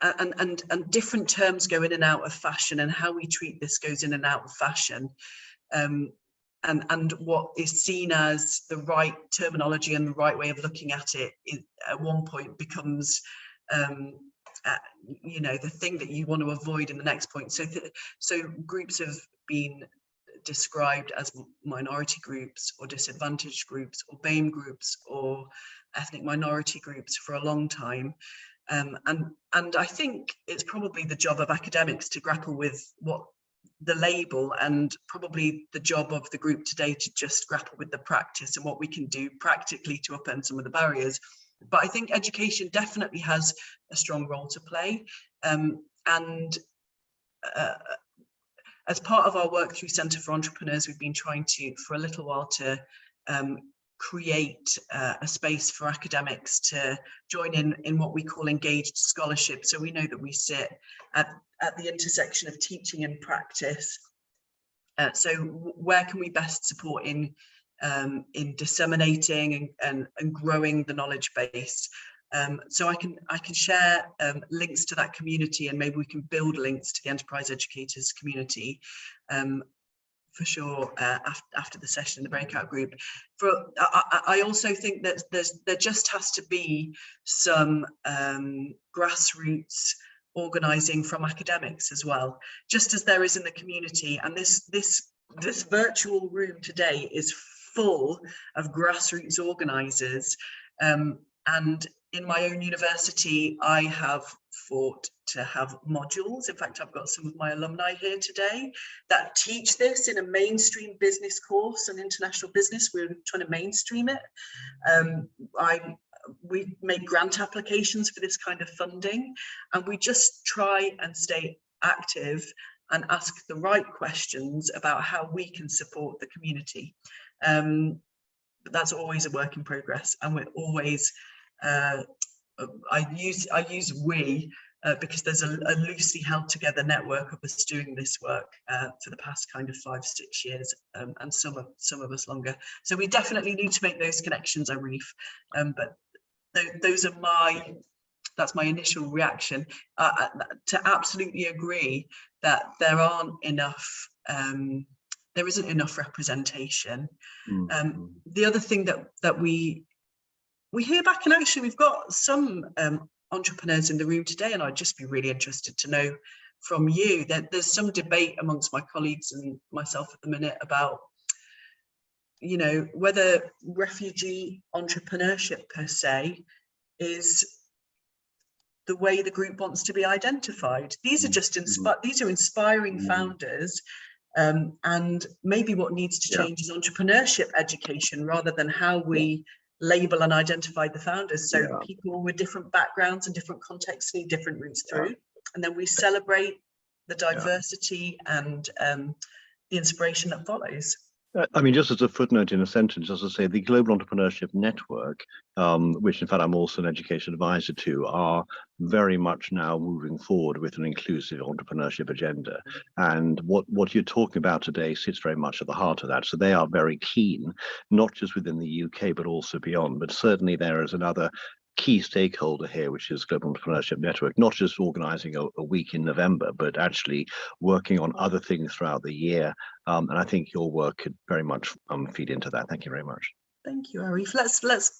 and different terms go in and out of fashion, and how we treat this goes in and out of fashion. And what is seen as the right terminology and the right way of looking at it at one point becomes the thing that you want to avoid in the next point. So groups have been described as minority groups or disadvantaged groups or BAME groups or ethnic minority groups for a long time. And I think it's probably the job of academics to grapple with what the label, and probably the job of the group today to just grapple with the practice and what we can do practically to upend some of the barriers. But I think education definitely has a strong role to play. And as part of our work through Centre for Entrepreneurs, we've been trying to, for a little while, to create a space for academics to join in what we call engaged scholarship. So we know that we sit at the intersection of teaching and practice. So where can we best support in disseminating and growing the knowledge base? So I can share links to that community, and maybe we can build links to the Enterprise Educators community for sure after the session in the breakout group. I also think that there just has to be some grassroots organising from academics as well, just as there is in the community. And this virtual room today is full of grassroots organisers. And in my own university, I have fought to have modules. In fact, I've got some of my alumni here today that teach this in a mainstream business course on international business. We're trying to mainstream it. We make grant applications for this kind of funding, and we just try and stay active and ask the right questions about how we can support the community. But that's always a work in progress, and we're always I use we because there's a loosely held together network of us doing this work for the past kind of 5-6 years, and some of us longer. So we definitely need to make those connections, Arif. But that's my initial reaction, to absolutely agree that there isn't enough representation. The other thing that we hear back, and actually we've got some entrepreneurs in the room today, and I'd just be really interested to know from you that there's some debate amongst my colleagues and myself at the minute about you know, whether refugee entrepreneurship per se is the way the group wants to be identified. These are just inspiring founders, and maybe what needs to change is entrepreneurship education rather than how we label and identify the founders. So people with different backgrounds and different contexts need different routes through, and then we celebrate the diversity and the inspiration that follows. I mean, just as a footnote in a sentence, as I say, the Global Entrepreneurship Network, which in fact I'm also an education advisor to, are very much now moving forward with an inclusive entrepreneurship agenda. And what you're talking about today sits very much at the heart of that. So they are very keen, not just within the UK, but also beyond. But certainly there is another key stakeholder here, which is Global Entrepreneurship Network, not just organizing a week in November, but actually working on other things throughout the year. And I think your work could very much feed into that. Thank you very much. Thank you, Arif. Let's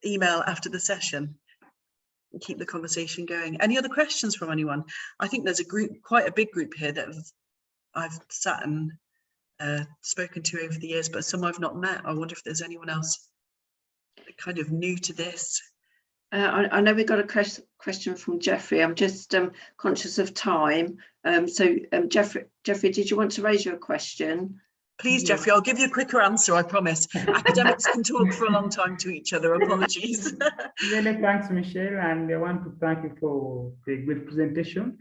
email after the session and keep the conversation going. Any other questions from anyone? I think there's a group, quite a big group here that I've sat and spoken to over the years, but some I've not met. I wonder if there's anyone else kind of new to this. I know we got a question from Jeffrey. I'm just conscious of time. Jeffrey, did you want to raise your question? Please, Jeffrey, I'll give you a quicker answer, I promise. Academics can talk for a long time to each other. Apologies. Really, thanks, Michelle, and I want to thank you for the good presentation.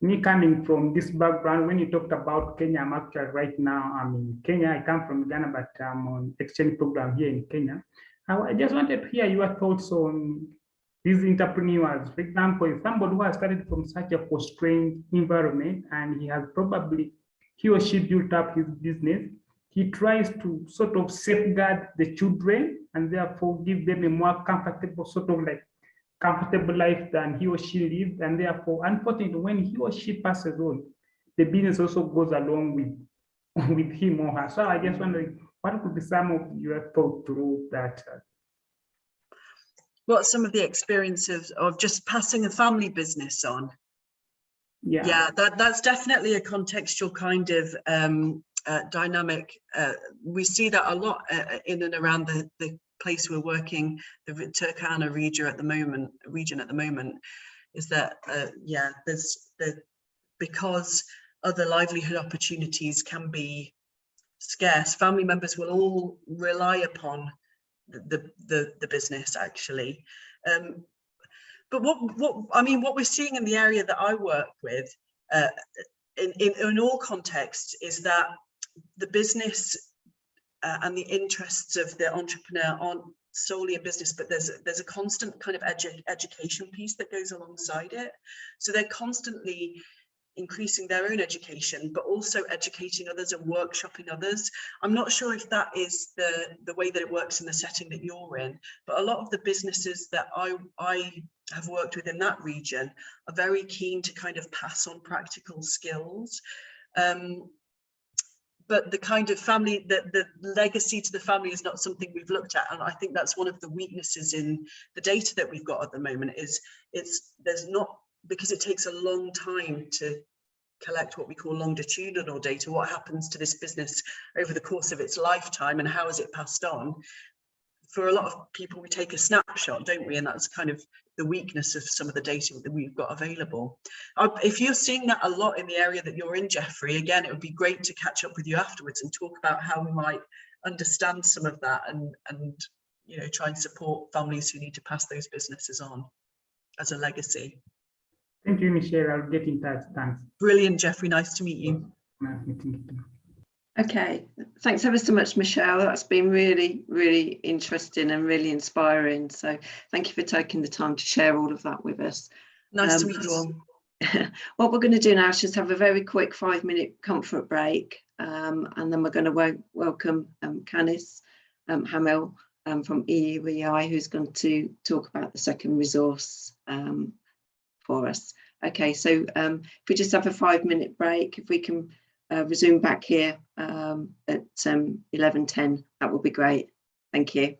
Me coming from this background, when you talked about Kenya, I'm actually right now, I'm in Kenya. I come from Ghana, but I'm on exchange program here in Kenya. I just wanted to hear your thoughts on these entrepreneurs. For example, if somebody who has started from such a constrained environment and he or she built up his business, he tries to sort of safeguard the children and therefore give them a more comfortable, sort of like comfortable life than he or she lived. And therefore, unfortunately, when he or she passes on, the business also goes along with him or her. So I just wondering, what could be some of your thoughts through that? What's some of the experiences of just passing a family business on? Yeah, that's definitely a contextual kind of dynamic. We see that a lot in and around the place we're working, the Turkana region at the moment, is that because other livelihood opportunities can be scarce, family members will all rely upon the business actually. But what we're seeing in the area that I work with, in all contexts, is that the business and the interests of the entrepreneur aren't solely in business, but there's a constant kind of education piece that goes alongside it. So they're constantly increasing their own education, but also educating others and workshopping others. I'm not sure if that is the way that it works in the setting that you're in, but a lot of the businesses that I have worked with in that region are very keen to kind of pass on practical skills. But the kind of family, the legacy to the family is not something we've looked at. And I think that's one of the weaknesses in the data that we've got at the moment is there's not, because it takes a long time to collect what we call longitudinal data, what happens to this business over the course of its lifetime and how has it passed on. For a lot of people, we take a snapshot, don't we? And that's kind of the weakness of some of the data that we've got available. If you're seeing that a lot in the area that you're in, Jeffrey, again, it would be great to catch up with you afterwards and talk about how we might understand some of that and you know, try and support families who need to pass those businesses on as a legacy. Thank you, Michelle. I'll get in touch. Thanks. Brilliant, Jeffrey. Nice to meet you. Nice meeting you too. Okay, thanks ever so much, Michelle. That's been really, really interesting and really inspiring. So thank you for taking the time to share all of that with us. Nice to meet you all. What we're going to do now is just have a very quick 5-minute comfort break, and then we're going to welcome Canis Hamel from EUEI, who's going to talk about the second resource for us. Okay, so if we just have a 5-minute break, if we can resume back here at 11:10, that would be great. Thank you.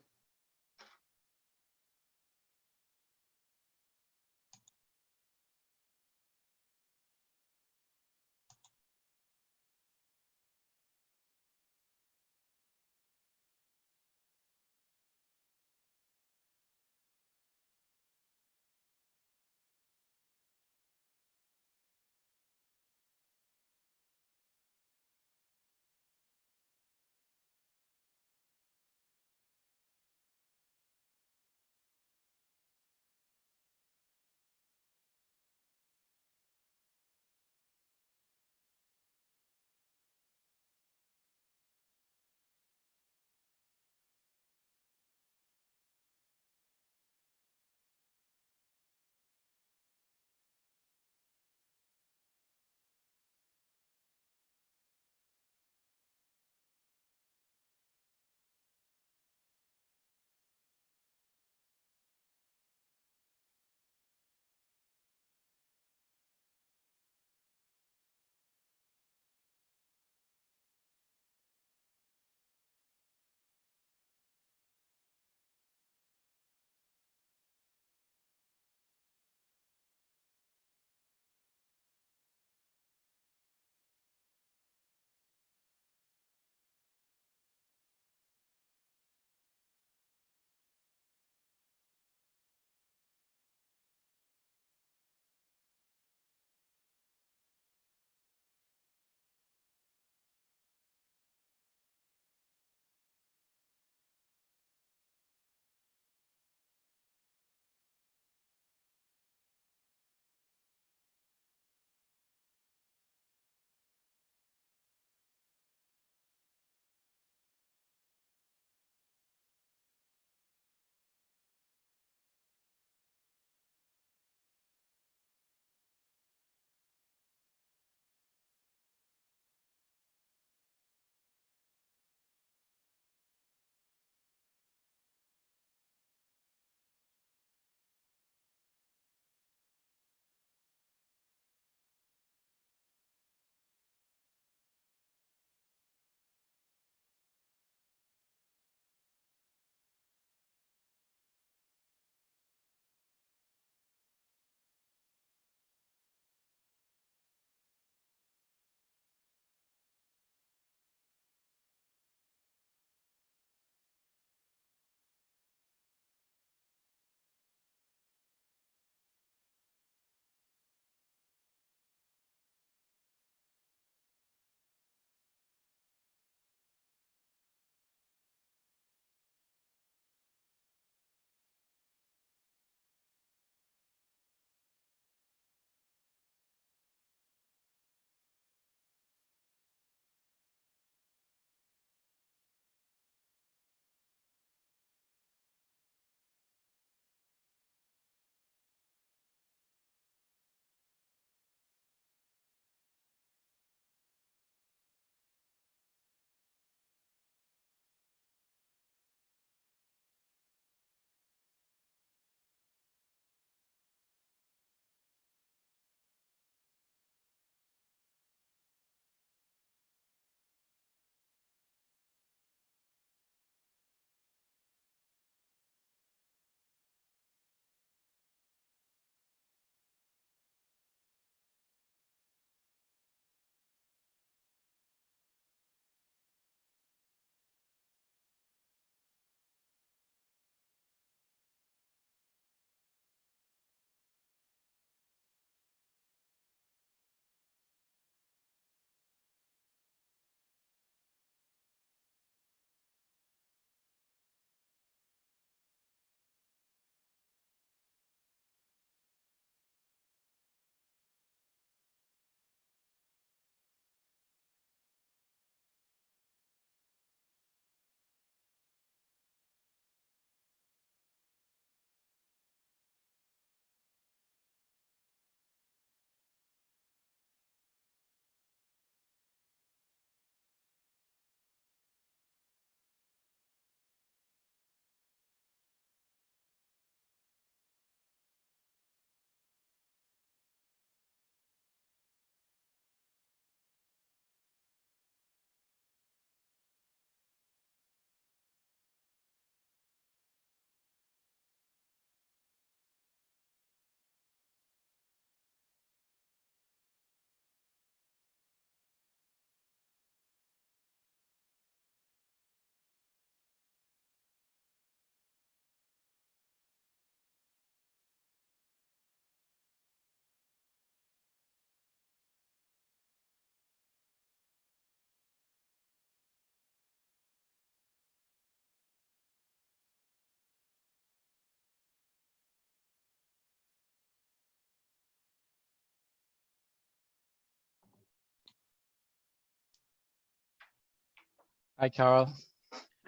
Hi, Carol.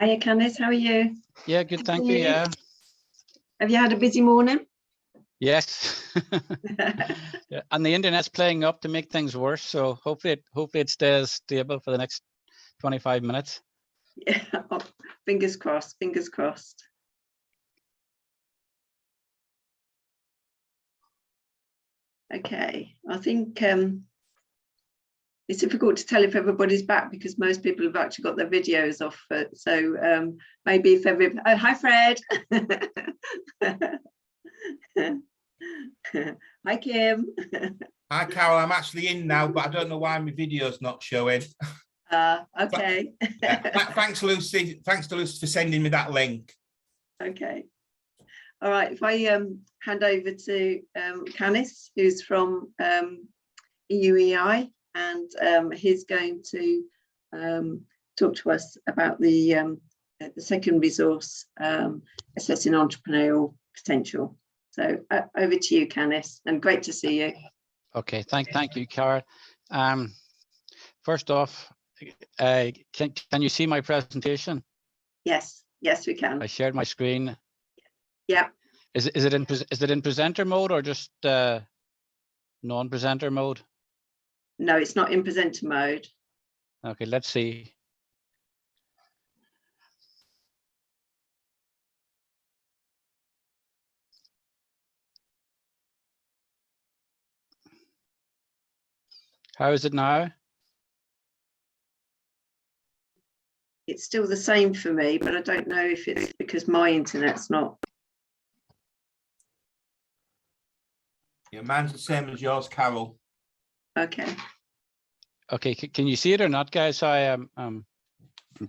Hiya, Candice, how are you? Yeah, good, thank you. Yeah. Have you had a busy morning? Yes. Yeah, and the internet's playing up to make things worse. So hopefully it stays stable for the next 25 minutes. Yeah, oh, fingers crossed, fingers crossed. Okay, I think it's difficult to tell if everybody's back because most people have actually got their videos off. So maybe if every, oh, hi Fred. Hi Kim. Hi Carol, I'm actually in now, but I don't know why my video's not showing. Okay. Yeah. Thanks, Lucy. Thanks to Lucy for sending me that link. Okay. All right. If I hand over to Canis, who's from EUEI, and he's going to talk to us about the second resource, assessing entrepreneurial potential. So over to you, Canis, and great to see you. Okay, thank you, Carol. First off, can you see my presentation? Yes, we can. I shared my screen. Yeah. Is it in presenter mode or just non-presenter mode? No, it's not in presenter mode. Okay, let's see. How is it now? It's still the same for me, but I don't know if it's because my internet's not. Yeah, mine's the same as yours, Carol. Okay. Okay, can you see it or not, guys? I am.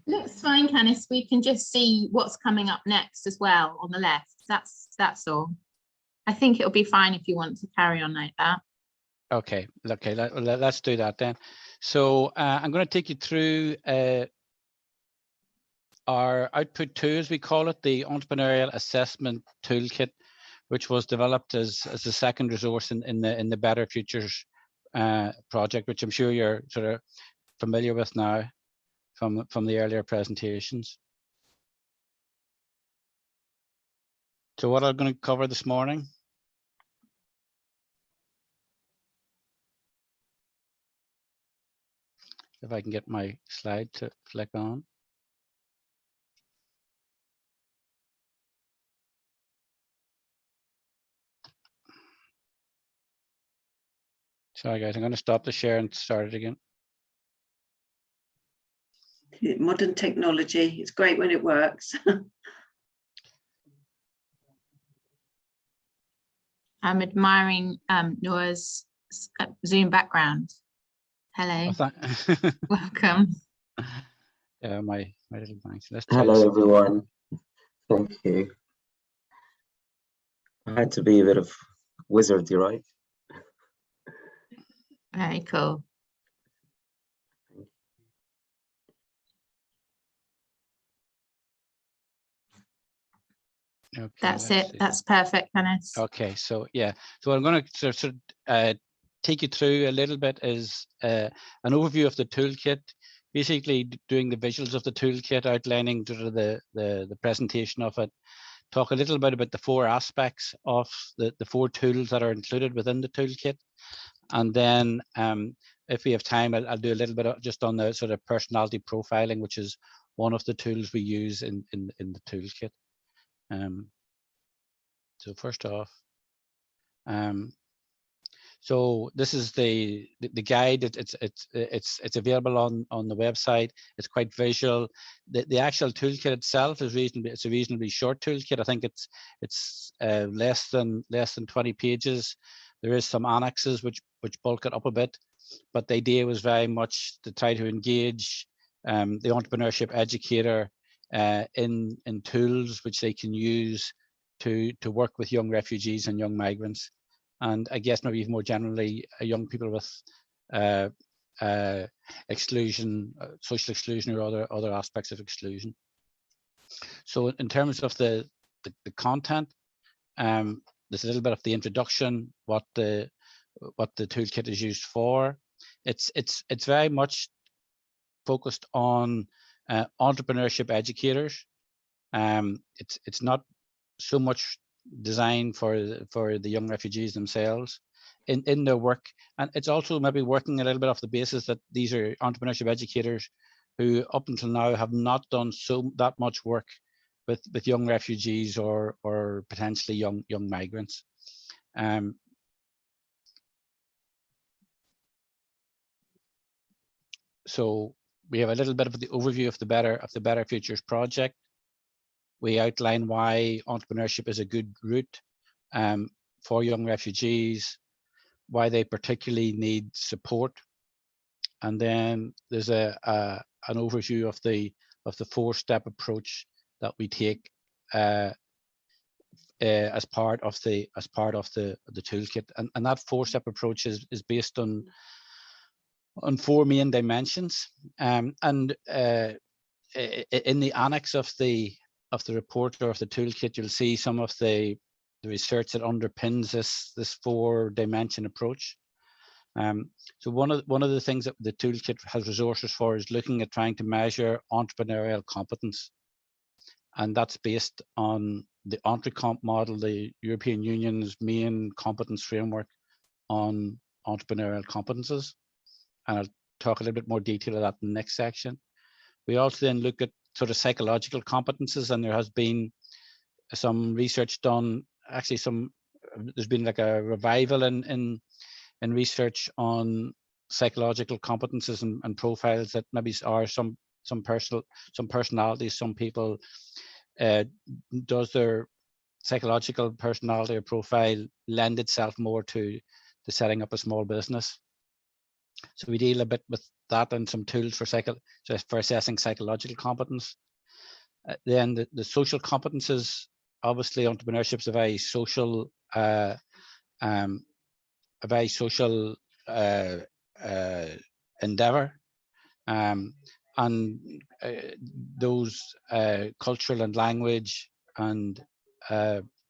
Looks fine, Canis. We can just see what's coming up next as well on the left. That's all. I think it'll be fine if you want to carry on like that. Okay, let's do that then. So I'm going to take you through our output 2, as we call it, the Entrepreneurial Assessment Toolkit, which was developed as a second resource in the Better Futures project, which I'm sure you're sort of familiar with now from the earlier presentations. So what I'm going to cover this morning. If I can get my slide to flick on. Sorry guys, I'm going to stop the share and start it again. Modern technology, it's great when it works. I'm admiring Nour's Zoom background. Hello. Oh, Welcome. Yeah, my little bank. Let's Hello everyone. Thank you. I had to be a bit of wizardy, right? Very cool. Okay, that's it. See. That's perfect, Canis. Okay, so yeah, so what I'm going to sort of take you through a little bit is an overview of the toolkit, basically doing the visuals of the toolkit, outlining sort of the presentation of it, talk a little bit about the 4 aspects of the 4 tools that are included within the toolkit, and then if we have time, I'll do a little bit just on the sort of personality profiling, which is one of the tools we use in the toolkit. So first off, so this is the guide. It's available on the website. It's quite visual. The actual toolkit itself is a reasonably short toolkit. I think it's less than 20 pages. There is some annexes which bulk it up a bit, but the idea was very much to try to engage the entrepreneurship educator in tools which they can use to work with young refugees and young migrants, and I guess maybe even more generally young people with exclusion, social exclusion, or other aspects of exclusion. So in terms of the content, there's a little bit of the introduction, what the toolkit is used for. It's very much focused on entrepreneurship educators. It's not so much designed for the young refugees themselves in their work, and it's also maybe working a little bit off the basis that these are entrepreneurship educators who up until now have not done that much work with young refugees or potentially young migrants. So we have a little bit of the overview of the Better Futures project. We outline why entrepreneurship is a good route for young refugees, why they particularly need support, and then there's an overview of the 4-step approach that we take as part of the toolkit, and that 4-step approach is based on 4 main dimensions, and in the annex of the report or of the toolkit, you'll see some of the research that underpins this 4-dimension approach. So one of the things that the toolkit has resources for is looking at trying to measure entrepreneurial competence, and that's based on the EntreComp model, the European Union's main competence framework on entrepreneurial competences. And I'll talk a little bit more detail of that in the next section. We also then look at sort of psychological competences, and there has been some research done. Actually, there's been like a revival in research on psychological competences and profiles that maybe are some personalities. Some people does their psychological personality or profile lend itself more to setting up a small business. So we deal a bit with that and some tools for assessing psychological competence. Then the social competences. Obviously, entrepreneurship is a very social endeavor, and those cultural and language and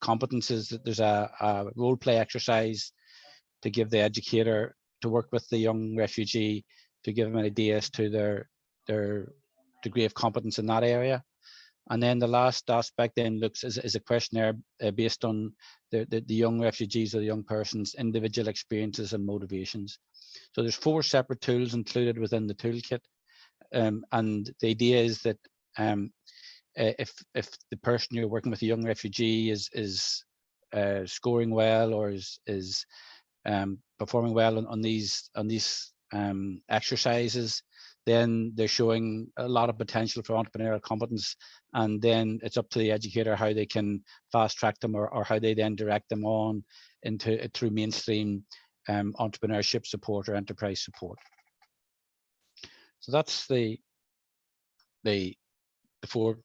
competences. There's a role play exercise to give the educator to work with the young refugee to give them ideas to their degree of competence in that area. And then the last aspect then is a questionnaire based on the young refugees or the young person's individual experiences and motivations. So there's 4 separate tools included within the toolkit, and the idea is that if the person you're working with, a young refugee, is scoring well or is performing well on these exercises, then they're showing a lot of potential for entrepreneurial competence, and then it's up to the educator how they can fast track them or how they then direct them on through mainstream entrepreneurship support or enterprise support. So that's the 4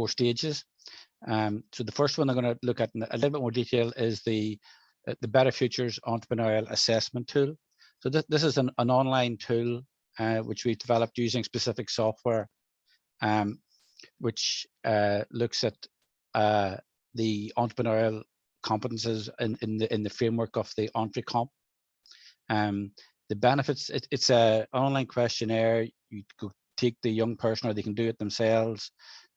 stages. So the first one I'm going to look at in a little bit more detail is the Better Futures Entrepreneurial Assessment Tool. So this is an online tool which we've developed using specific software, which looks at the entrepreneurial competences in the framework of the EntreComp. The benefits: it's an online questionnaire. You could take the young person, or they can do it themselves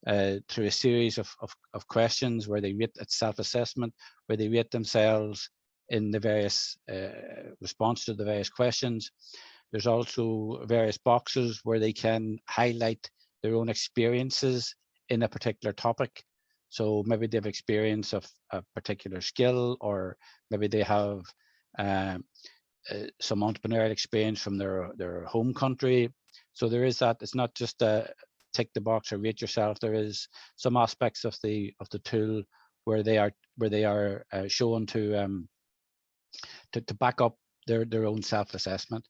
through a series of questions where they rate at self-assessment, where they rate themselves in the various response to the various questions. There's also various boxes where they can highlight their own experiences in a particular topic. So maybe they have experience of a particular skill, or maybe they have some entrepreneurial experience from their home country. So there is that. It's not just a tick the box or rate yourself. There is some aspects of the tool where they are shown to back up their own self-assessment.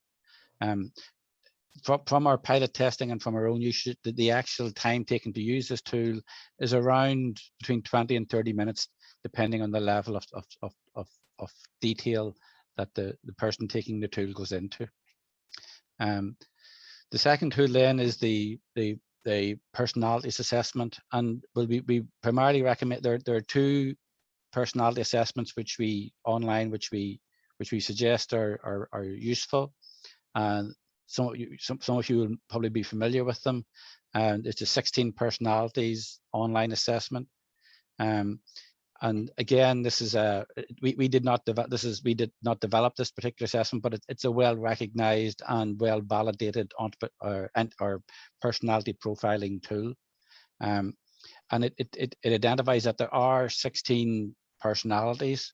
From our pilot testing and from our own use, the actual time taken to use this tool is around between 20 and 30 minutes, depending on the level of detail that the person taking the tool goes into. The second tool then is the personalities assessment, and we primarily recommend there are 2 personality assessments which we suggest are useful. And some of you will probably be familiar with them. It's a 16 personalities online assessment. And again, this is we did not develop this particular assessment, but it's a well recognized and well validated or personality profiling tool. And it identifies that there are 16 personalities,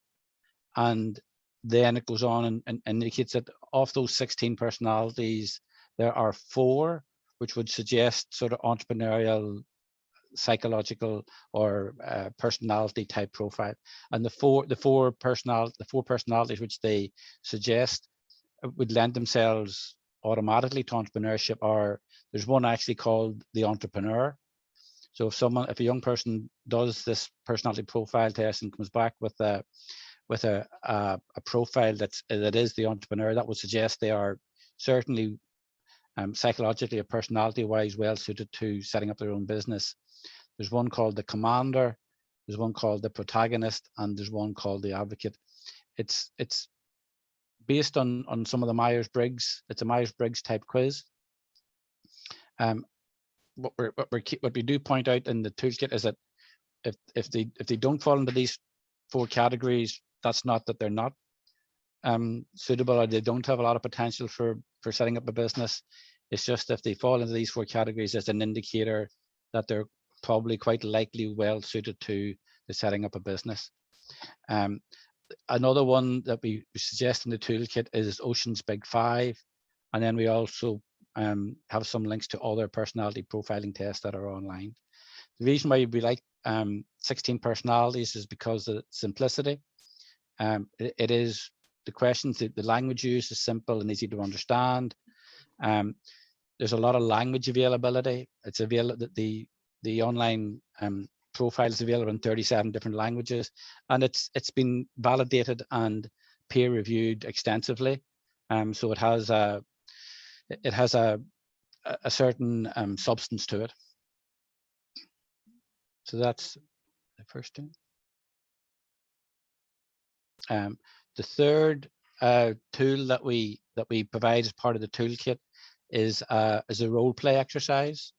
and then it goes on and indicates that of those 16 personalities, there are 4 which would suggest sort of entrepreneurial, psychological, or personality type profile. And the four personalities which they suggest would lend themselves automatically to entrepreneurship are, there's one actually called the entrepreneur. So if a young person does this personality profile test and comes back with a profile that is the entrepreneur, that would suggest they are certainly psychologically or personality wise well suited to setting up their own business. There's one called the commander, there's one called the protagonist, and there's one called the advocate. It's based on some of the Myers-Briggs. It's a Myers-Briggs type quiz. What we do point out in the toolkit is that if they don't fall into these 4 categories, that's not that they're not suitable or they don't have a lot of potential for setting up a business. It's just if they fall into these 4 categories, it's an indicator that they're probably quite likely well suited to setting up a business. Another one that we suggest in the toolkit is Ocean's Big 5, and then we also have some links to other personality profiling tests that are online. The reason why we like 16 personalities is because of simplicity. It is the questions, the language used is simple and easy to understand. There's a lot of language availability. It's available, the online profile is available in 37 different languages, and it's been validated and peer reviewed extensively. So it has a certain substance to it. So that's the first thing. The third tool that we provide as part of the toolkit is a role play exercise,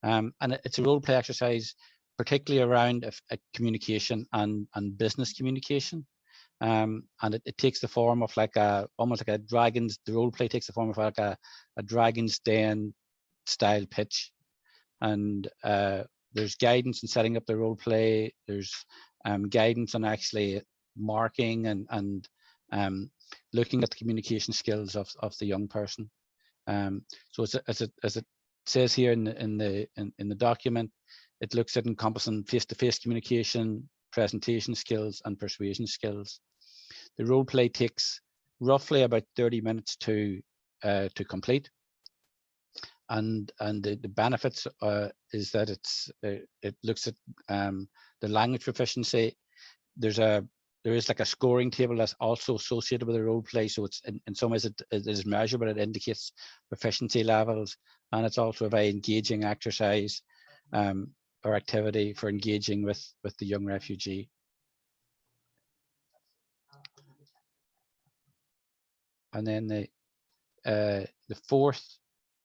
and it's a role play exercise particularly around communication and business communication, and it takes the form of almost like the role play takes the form of like a Dragon's Den style pitch, and there's guidance in setting up the role play. There's guidance on actually marking and looking at the communication skills of the young person. So as it says here in the document, it looks at encompassing face-to-face communication, presentation skills, and persuasion skills. The role play takes roughly about 30 minutes to complete, and the benefits is that it looks at the language proficiency. There is like a scoring table that's also associated with the role play, so it's in some ways it is measurable. It indicates proficiency levels, and it's also a very engaging exercise or activity for engaging with the young refugee. And then the fourth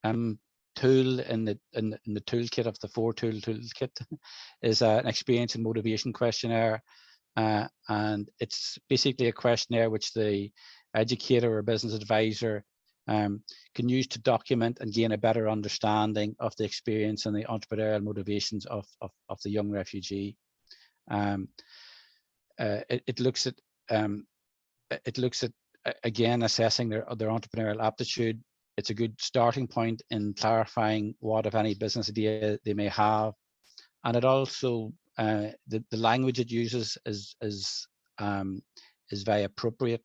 tool in the toolkit of the 4-tool toolkit is an experience and motivation questionnaire. And it's basically a questionnaire which the educator or business advisor can use to document and gain a better understanding of the experience and the entrepreneurial motivations of the young refugee. It looks at again assessing their entrepreneurial aptitude. It's a good starting point in clarifying what, if any, business idea they may have, and it also the language it uses is very appropriate.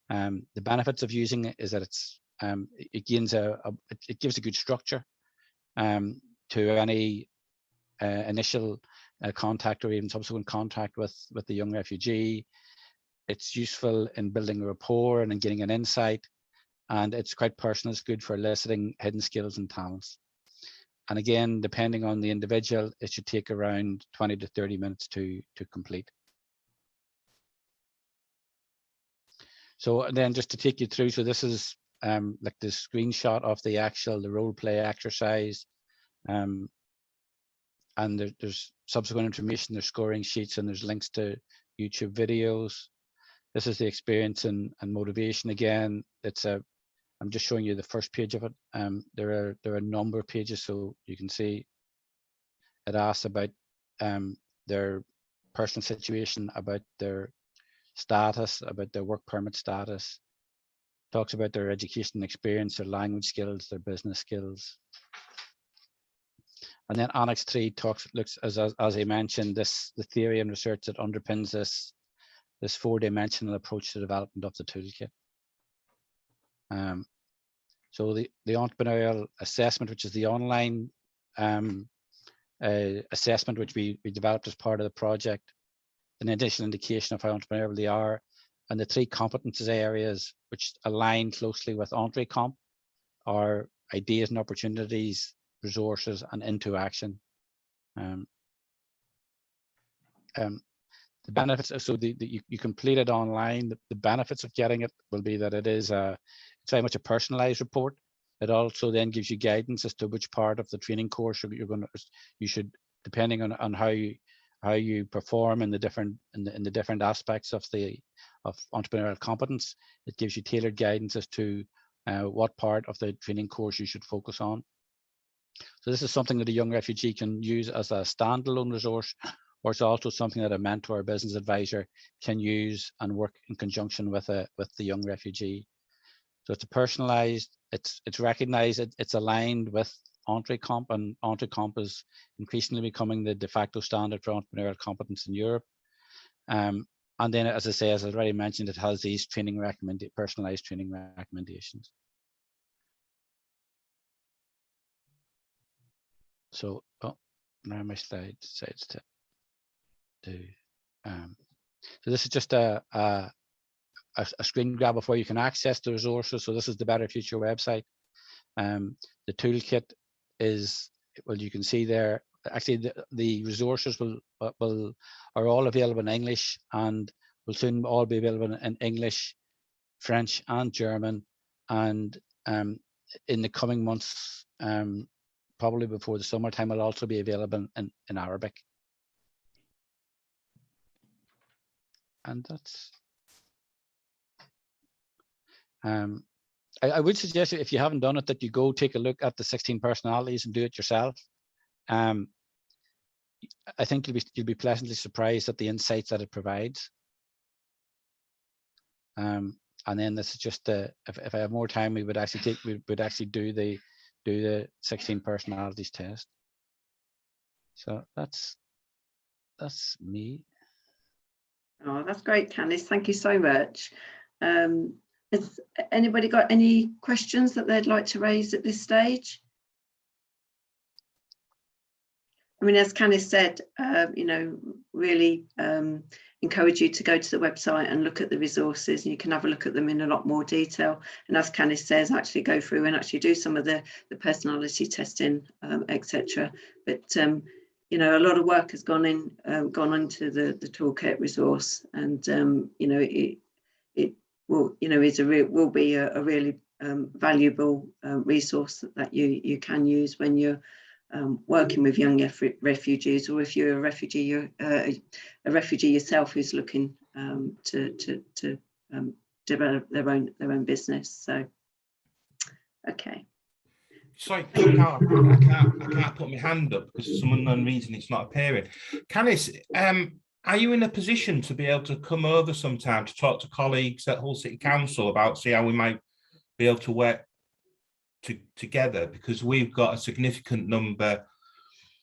The benefits of using it is that it gives a good structure to any initial contact or even subsequent contact with the young refugee. It's useful in building a rapport and in getting an insight, and it's quite personal. It's good for eliciting hidden skills and talents. And again, depending on the individual, it should take around 20 to 30 minutes to complete. So then just to take you through, so this is like the screenshot of the role play exercise, and there's subsequent information, there's scoring sheets, and there's links to YouTube videos. This is the experience and motivation again. I'm just showing you the first page of it. There are a number of pages, so you can see it asks about their personal situation, about their status, about their work permit status, talks about their education experience, their language skills, their business skills. And then Annex 3 looks, as I mentioned, the theory and research that underpins this four-dimensional approach to development of the toolkit. So the entrepreneurial assessment, which is the online assessment which we developed as part of the project, an additional indication of how entrepreneurial they are, and the three competences areas which align closely with EntreComp are ideas and opportunities, resources, and into action. The benefits, so you complete it online. The benefits of getting it will be that it's very much a personalized report. It also then gives you guidance as to which part of the training course you should, depending on how you perform in the different aspects of entrepreneurial competence. It gives you tailored guidance as to what part of the training course you should focus on. So this is something that a young refugee can use as a standalone resource, or it's also something that a mentor or business advisor can use and work in conjunction with the young refugee. So it's personalized, it's recognized, it's aligned with EntreComp, and EntreComp is increasingly becoming the de facto standard for entrepreneurial competence in Europe. And then, as I say, as I already mentioned, it has these personalized training recommendations. So, now my slide decides to do. So this is just a screen grab of where you can access the resources. So this is the Better Future website. The toolkit is, well, you can see there, actually the resources are all available in English and will soon all be available in English, French, and German. And in the coming months, probably before the summertime, will also be available in Arabic. And that's, I would suggest, if you haven't done it, that you go take a look at the 16 personalities and do it yourself. I think you'll be pleasantly surprised at the insights that it provides. And then this is just if I have more time, we would actually do the 16 personalities test. So that's me. Oh, that's great, Candice. Thank you so much. Has anybody got any questions that they'd like to raise at this stage? I mean, as Candice said, really encourage you to go to the website and look at the resources, and you can have a look at them in a lot more detail. And as Candice says, actually go through and actually do some of the personality testing, etc. But a lot of work has gone into the toolkit resource, and it will be a really valuable resource that you can use when you're working with young refugees, or if you're a refugee yourself who's looking to develop their own business. So, okay. Sorry, I can't put my hand up because for some unknown reason it's not appearing. Candice, are you in a position to be able to come over sometime to talk to colleagues at Hull City Council about see how we might be able to work together? Because we've got a significant number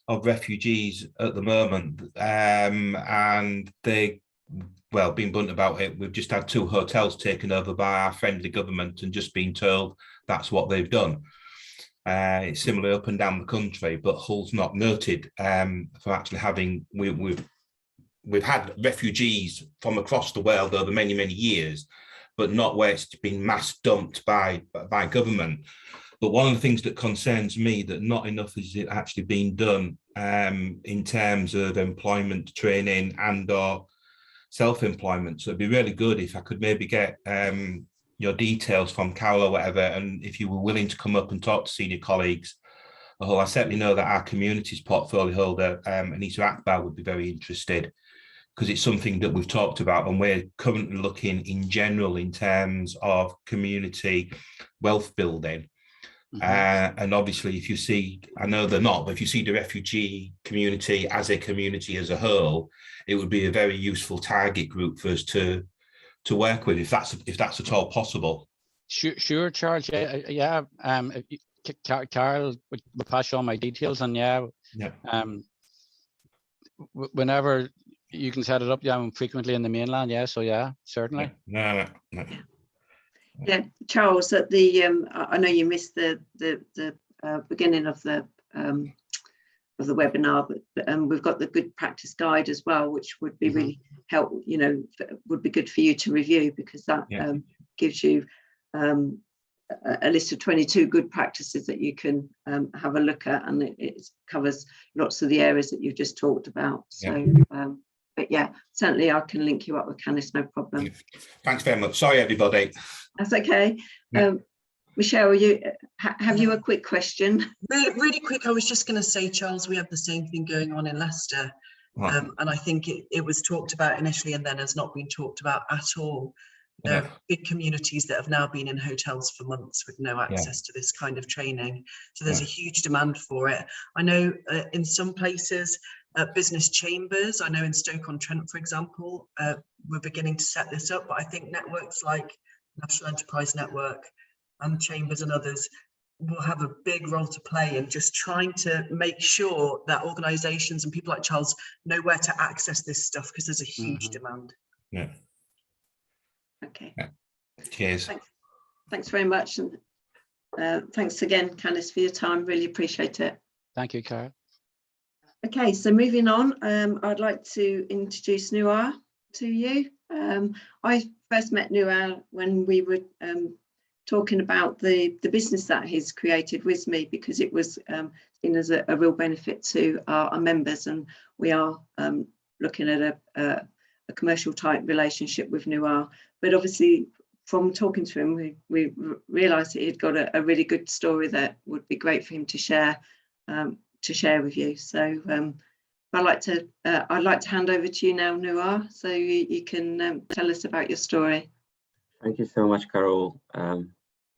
of refugees at the moment, and they, well, being blunt about it, we've just had 2 hotels taken over by our friendly government and just been told that's what they've done. It's similar up and down the country, but Hull's not noted for actually having, we've had refugees from across the world over many, many years, but not where it's been mass dumped by government. But one of the things that concerns me that not enough is actually being done in terms of employment training and or self-employment. So it'd be really good if I could maybe get your details from Carol or whatever, and if you were willing to come up and talk to senior colleagues. I certainly know that our communities portfolio holder, Anita Akbar, would be very interested, because it's something that we've talked about, and we're currently looking in general in terms of community wealth building. And obviously, if you see, I know they're not, but if you see the refugee community as a whole, it would be a very useful target group for us to work with, if that's at all possible. Sure, Charles. Yeah. Carol would pass you on my details, and whenever you can set it up. I'm frequently in the mainland. So certainly. No. Yeah, Charles, at the I know you missed the beginning of the webinar, but we've got the good practice guide as well, which would be really helpful. Would be good for you to review, because that gives you a list of 22 good practices that you can have a look at, and it covers lots of the areas that you've just talked about. So. But certainly I can link you up with Canis, no problem. Thanks very much. Sorry, everybody. That's okay. Michelle, have you a quick question? Really quick. I was just going to say, Charles, we have the same thing going on in Leicester. And I think it was talked about initially and then has not been talked about at all. There are big communities that have now been in hotels for months with no access to this kind of training. So there's a huge demand for it. I know in some places, business chambers, I know in Stoke-on-Trent, for example, we're beginning to set this up, but I think networks like National Enterprise Network and chambers and others will have a big role to play in just trying to make sure that organisations and people like Charles know where to access this stuff, because there's a huge demand. Okay. Cheers. Thanks very much, and thanks again, Canis, for your time. Really appreciate it. Thank you, Carol. Okay, so moving on, I'd like to introduce Nour to you. I first met Nour when we were talking about the business that he's created, Wizme, because it was seen as a real benefit to our members, and we are looking at a commercial type relationship with Nour. But obviously, from talking to him, we realised that he'd got a really good story that would be great for him to share with you. So I'd like to hand over to you now, Nour, so you can tell us about your story. Thank you so much, Carol,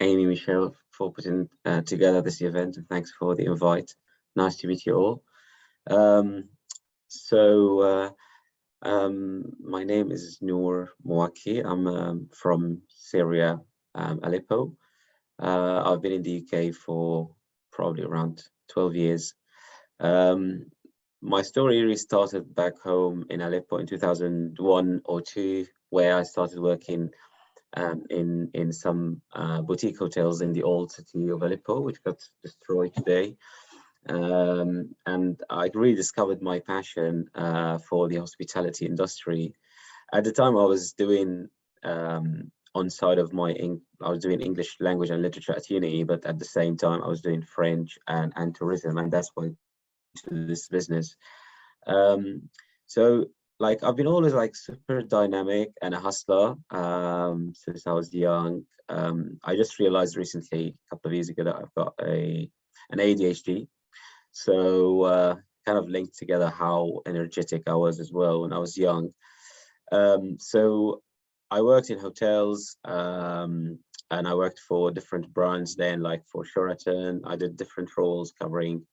Amy, Michelle, for putting together this event, and thanks for the invite. Nice to meet you all. My name is Nour Mouakke. I'm from Syria, Aleppo. I've been in the UK for probably around 12 years. My story really started back home in Aleppo in 2001 or 2, where I started working in some boutique hotels in the old city of Aleppo, which got destroyed today. And I really discovered my passion for the hospitality industry. At the time, I was doing on side of I was doing English language and literature at uni, but at the same time, I was doing French and tourism, and that's why to this business. So like I've been always like super dynamic and a hustler since I was young. I just realized recently, a couple of years ago, that I've got an ADHD. So kind of linked together how energetic I was as well when I was young. So I worked in hotels and I worked for different brands then, like for Sheraton. I did different roles covering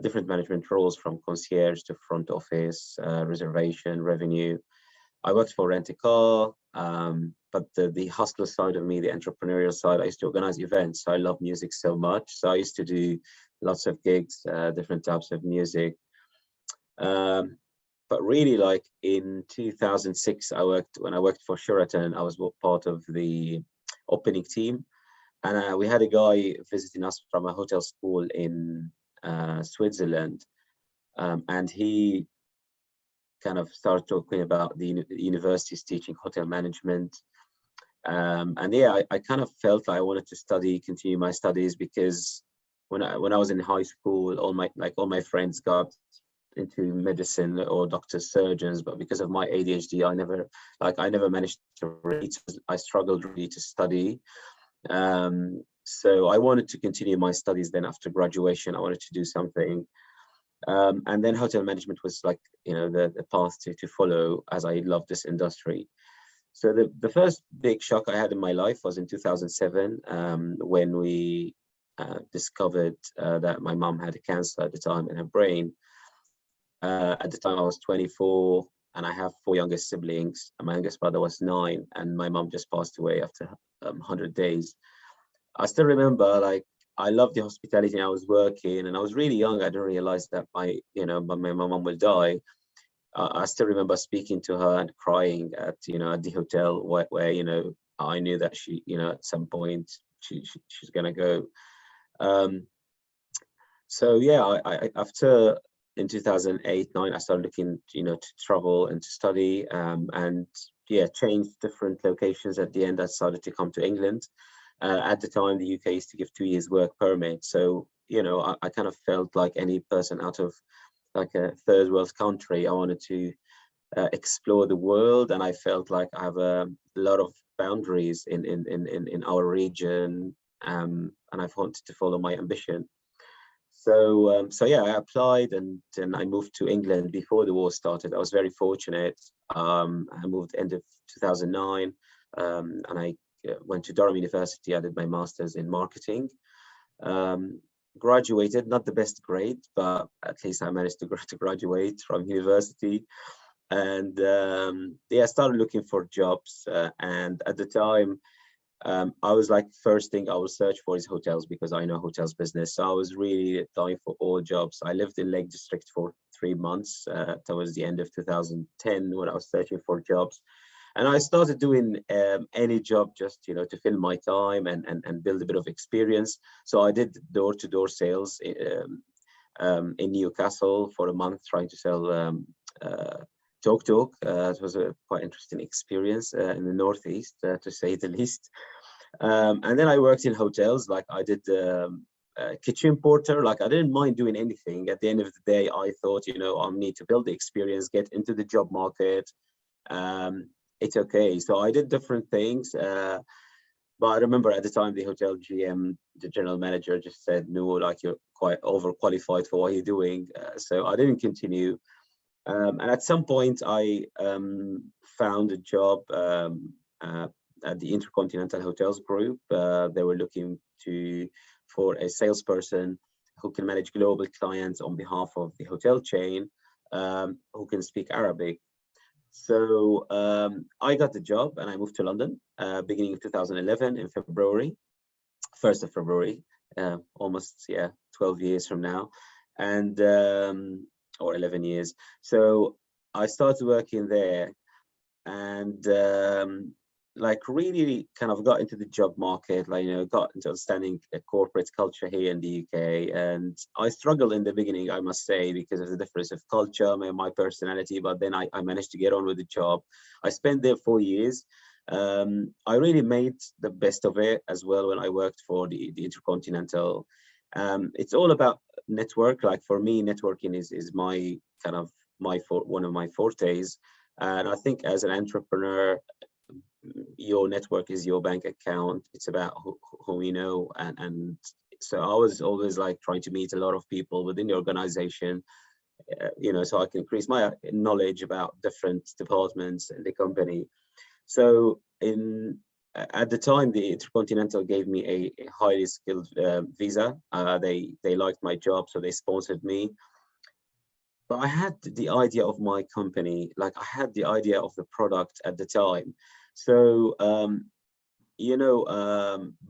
different management roles, from concierge to front office, reservation, revenue. I worked for Rent a Car, but the hustler side of me, the entrepreneurial side, I used to organize events. So I love music so much. So I used to do lots of gigs, different types of music. But really, like in 2006, when I worked for Sheraton, I was part of the opening team. And we had a guy visiting us from a hotel school in Switzerland. And he kind of started talking about the universities teaching hotel management. And yeah, I kind of felt like I wanted to continue my studies, because when I was in high school, all my friends got into medicine or doctors, surgeons, but because of my ADHD, I never managed to read. I struggled really to study. So I wanted to continue my studies. Then after graduation, I wanted to do something. And then hotel management was like, the path to follow, as I love this industry. So the first big shock I had in my life was in 2007, when we discovered that my mom had a cancer at the time in her brain. At the time I was 24 and I have 4 younger siblings, and my youngest brother was 9, and my mom just passed away after 100 days. I still remember, like, I loved the hospitality and I was working and I was really young. I didn't realize that my mom will die. I still remember speaking to her and crying at the hotel where I knew that she, at some point she's gonna go. So yeah, I after in 2008-9, I started looking, to travel and to study, and yeah, changed different locations. At the end, I started to come to England. At the time, the UK used to give 2 years work permit. So, I kind of felt like any person out of like a third world country. I wanted to explore the world, and I felt like I have a lot of boundaries in our region, and I've wanted to follow my ambition. So yeah, I applied and I moved to England before the war started. I was very fortunate. I moved end of 2009, and I went to Durham University. I did my master's in marketing. Graduated, not the best grade, but at least I managed to graduate from university. And yeah, I started looking for jobs. And at the time, I was like, first thing I will search for is hotels, because I know hotels business. So I was really applying for all jobs. I lived in Lake District for 3 months towards the end of 2010 when I was searching for jobs. And I started doing any job just, to fill my time and build a bit of experience. So I did door-to-door sales in Newcastle for a month, trying to sell tuk-tuk. It was a quite interesting experience in the Northeast, to say the least. And then I worked in hotels. Like I did kitchen porter. Like I didn't mind doing anything. At the end of the day, I thought, I need to build the experience, get into the job market. It's okay. So I did different things. But I remember at the time, the hotel GM, the general manager, just said, "No, like you're quite overqualified for what you're doing." So I didn't continue. And at some point, I found a job at the Intercontinental Hotels Group. They were looking for a salesperson who can manage global clients on behalf of the hotel chain, who can speak Arabic. So I got the job and I moved to London, beginning of 2011 in February, 1st of February, almost, 12 years from now, and or 11 years. So I started working there and like really kind of got into the job market, like, got into understanding a corporate culture here in the UK. And I struggled in the beginning, I must say, because of the difference of culture, my personality, but then I managed to get on with the job. I spent there 4 years. I really made the best of it as well when I worked for the Intercontinental. It's all about network. Like for me, networking is my kind of one of my fortes. And I think as an entrepreneur, your network is your bank account. It's about who you know, and so I was always like trying to meet a lot of people within the organization, so I can increase my knowledge about different departments in the company. So at the time, the Intercontinental gave me a highly skilled visa. They liked my job, so they sponsored me. But I had the idea of my company, like I had the idea of the product at the time. So,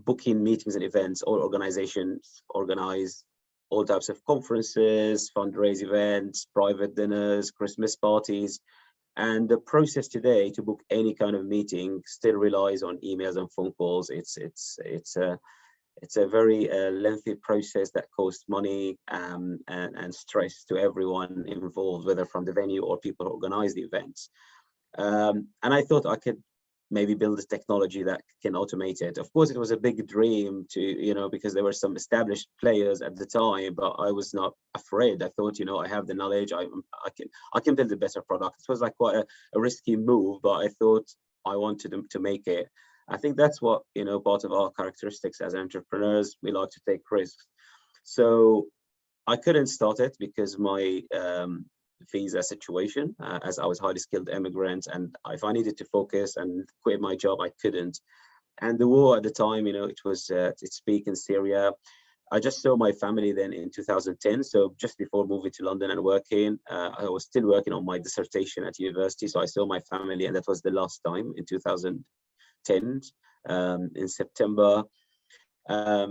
booking meetings and events, all organizations organize all types of conferences, fundraise events, private dinners, Christmas parties. And the process today to book any kind of meeting still relies on emails and phone calls. It's a very lengthy process that costs money and stress to everyone involved, whether from the venue or people who organize the events. And I thought I could maybe build a technology that can automate it. Of course, it was a big dream to, you know, because there were some established players at the time, but I was not afraid. I thought, you know, I have the knowledge, I can build a better product. It was like quite a risky move, but I thought I wanted to make it. I think that's what, you know, part of our characteristics as entrepreneurs, we like to take risks. So I couldn't start it because my visa situation, as I was highly skilled immigrant, and if I needed to focus and quit my job, I couldn't. And the war at the time, you know, it was its peak in Syria. I just saw my family then in 2010. So just before moving to London and working, I was still working on my dissertation at university. So I saw my family, and that was the last time in 2010 in September.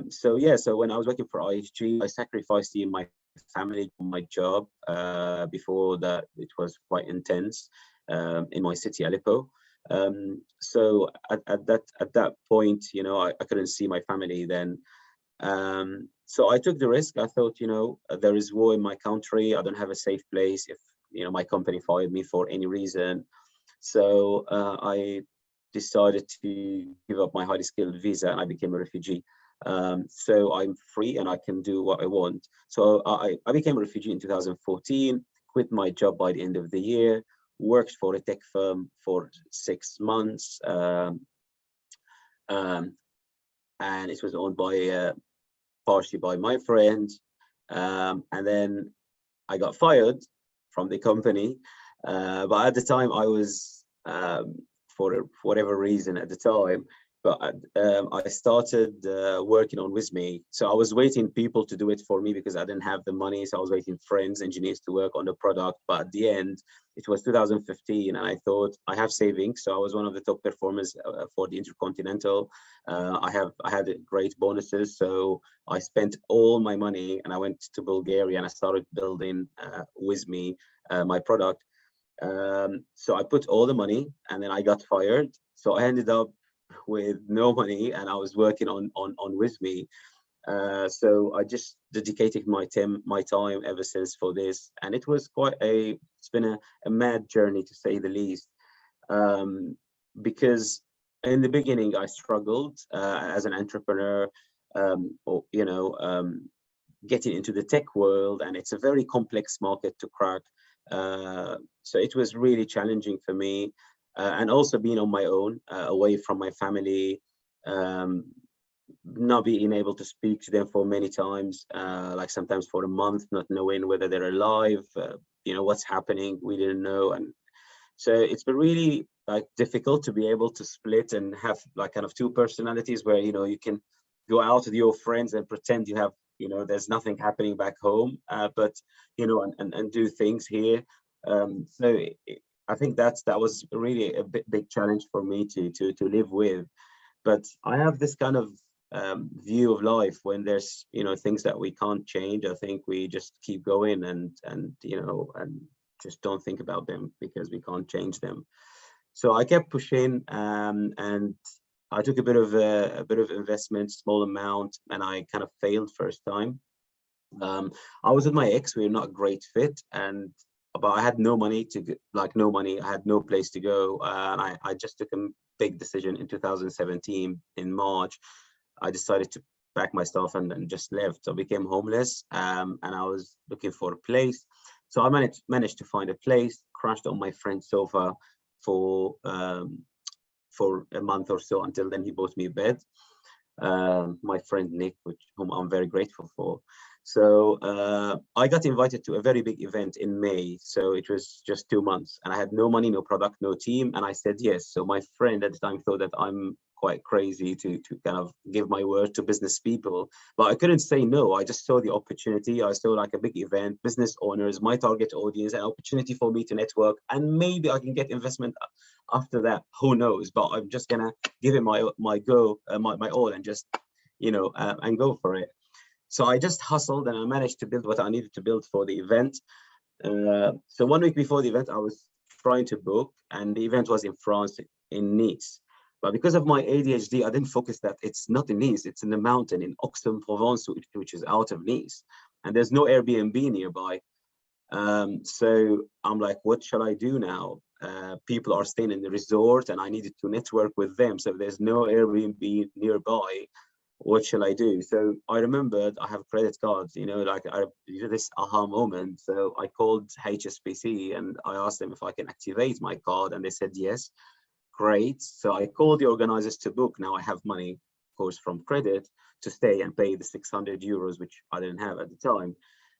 So yeah, so when I was working for IHG, I sacrificed my family, my job. Before that, it was quite intense in my city, Aleppo. So at that point, you know, I couldn't see my family then. So I took the risk. I thought, you know, there is war in my country. I don't have a safe place if, you know, my company fired me for any reason. So I decided to give up my highly skilled visa, and I became a refugee. So I'm free and I can do what I want. So I became a refugee in 2014, quit my job by the end of the year, worked for a tech firm for 6 months. And it was owned by partially by my friend. And then I got fired from the company. But at the time I was, for whatever reason at the time, but I started working on Wizme. So I was waiting people to do it for me because I didn't have the money. So I was waiting friends, engineers to work on the product. But at the end, it was 2015, and I thought I have savings. So I was one of the top performers for the Intercontinental. I had great bonuses. So I spent all my money and I went to Bulgaria and I started building Wizme, my product. So I put all the money and then I got fired. So I ended up with no money and I was working on Wizme. So I just dedicated my time ever since for this, and it was it's been a mad journey to say the least, because in the beginning I struggled as an entrepreneur, getting into the tech world, and it's a very complex market to crack. So it was really challenging for me. And also being on my own, away from my family, not being able to speak to them for many times, like sometimes for a month, not knowing whether they're alive, what's happening, we didn't know. And so it's been really like difficult to be able to split and have like kind of two personalities where, you can go out with your friends and pretend you have, there's nothing happening back home, but, and do things here. I think that was really a big challenge for me to live with. But I have this kind of view of life when there's things that we can't change. I think we just keep going and just don't think about them because we can't change them. So I kept pushing, and I took a bit of investment, small amount, and I kind of failed first time. I was with my ex. We were not a great fit, but I had no money I had no place to go. And I just took a big decision in 2017 in March. I decided to pack my stuff and just left. So I became homeless, and I was looking for a place. So I managed to find a place, crashed on my friend's sofa for a month or so, until then he bought me a bed. My friend Nick, whom I'm very grateful for. So I got invited to a very big event in May. So it was just 2 months and I had no money, no product, no team. And I said yes. So my friend at the time thought that I'm quite crazy to kind of give my word to business people, but I couldn't say no. I just saw the opportunity. I saw like a big event, business owners, my target audience, an opportunity for me to network, and maybe I can get investment after that. Who knows? But I'm just gonna give it my all and just and go for it. So I just hustled and I managed to build what I needed to build for the event. So 1 week before the event, I was trying to book, and the event was in France, in Nice. But because of my ADHD, I didn't focus that it's not in Nice, it's in the mountain in Aix-en-Provence, which is out of Nice. And there's no Airbnb nearby. So I'm like, what shall I do now? people are staying in the resort and I needed to network with them. So there's no Airbnb nearby. What shall I do? So I remembered I have credit cards, like this aha moment. So I called HSBC and I asked them if I can activate my card, and they said yes. Great. So I called the organizers to book. Now I have money, of course, from credit to stay and pay the 600 euros, which I didn't have at the time.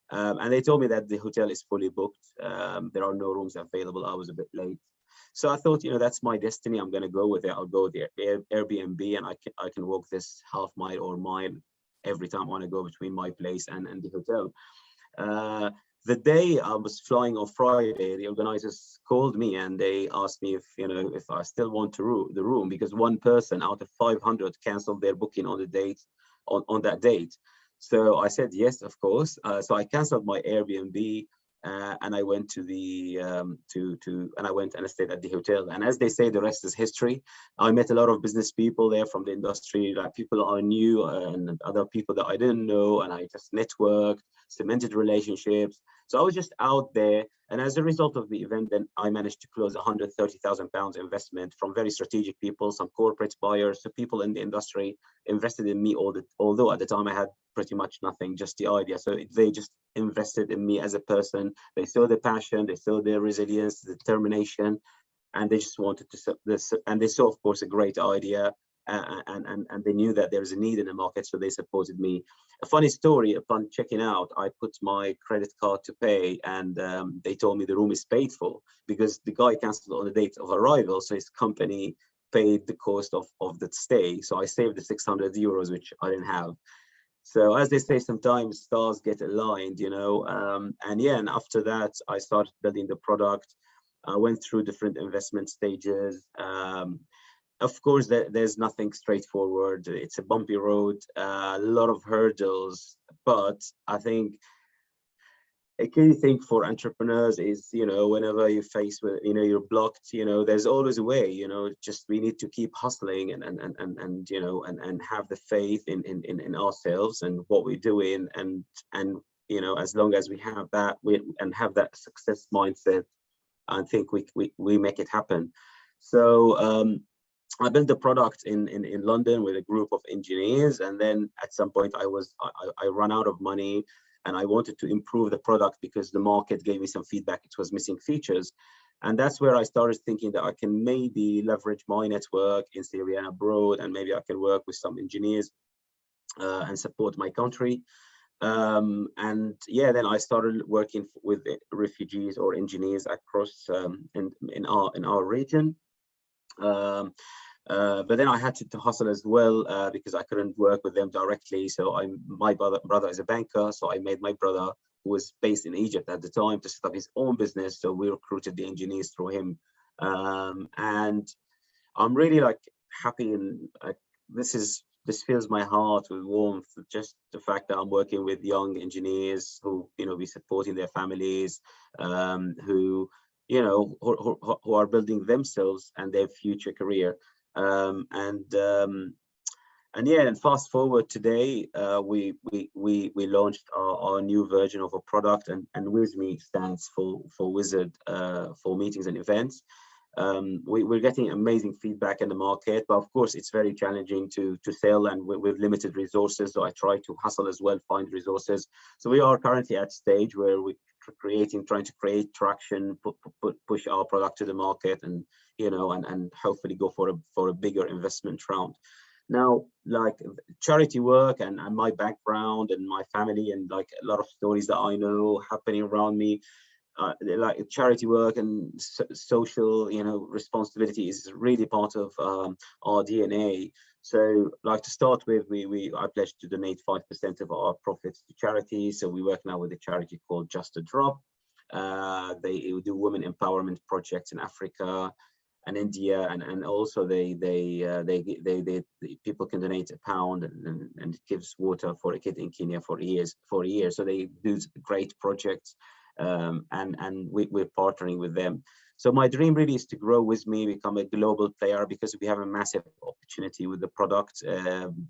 And they told me that the hotel is fully booked. There are no rooms available. I was a bit late. So I thought, that's my destiny. I'm going to go with it. I'll go there, Airbnb, and I can walk this half mile or mile every time I want to go between my place and the hotel. The day I was flying on Friday, the organizers called me and they asked me if I still want the room, because one person out of 500 canceled their booking on the date on that date. So I said yes, of course. So I canceled my Airbnb. And I went to the and I went and I stayed at the hotel. And as they say, the rest is history. I met a lot of business people there from the industry, like people I knew and other people that I didn't know. And I just networked, cemented relationships. So I was just out there. And as a result of the event, then I managed to close £130,000 investment from very strategic people, some corporate buyers, so people in the industry invested in me. Although at the time I had pretty much nothing, just the idea. So they just invested in me as a person. They saw the passion, they saw the resilience, the determination, and they just wanted to this. And they saw, of course, a great idea, and they knew that there's a need in the market, so they supported me. A funny story: upon checking out, I put my credit card to pay, and they told me the room is paid for because the guy canceled on the date of arrival, so his company paid the cost of the stay. So I saved the 600 euros, which I didn't have. So as they say, sometimes stars get aligned, and after that, I started building the product. I went through different investment stages. Of course, there's nothing straightforward. It's a bumpy road, a lot of hurdles. But I think a key thing for entrepreneurs is, whenever you're faced with, you're blocked, there's always a way. Just we need to keep hustling and have the faith in ourselves and what we're doing, and as long as we have that, and have that success mindset, I think we make it happen. So I built the product in London with a group of engineers, and then at some point I ran out of money, and I wanted to improve the product because the market gave me some feedback it was missing features. And that's where I started thinking that I can maybe leverage my network in Syria and abroad, and maybe I can work with some engineers and support my country. Then I started working with refugees or engineers across in our region. But then I had to hustle as well because I couldn't work with them directly. So my brother is a banker, so I made my brother, who was based in Egypt at the time, to set up his own business. So we recruited the engineers through him, and I'm really happy, and this fills my heart with warmth. Just the fact that I'm working with young engineers who be supporting their families, who are building themselves and their future career. And fast forward today, we launched our new version of a product, and Wizme stands for wizard for meetings and events. We're getting amazing feedback in the market, but of course it's very challenging to sell, and with limited resources. So I try to hustle as well, find resources. So we are currently at stage where we're trying to create traction, push our product to the market, and and hopefully go for a bigger investment round. Now, charity work and my background and my family, and a lot of stories that I know happening around me, charity work and social responsibility is really part of our DNA. So to start with, I pledged to donate 5% of our profits to charity. So we work now with a charity called Just a Drop. They do women empowerment projects in Africa and India, and also they people can donate £1 and it gives water for a kid in Kenya for a year. So they do great projects, and we're partnering with them. So my dream really is to grow Wizme, become a global player, because we have a massive opportunity with the product.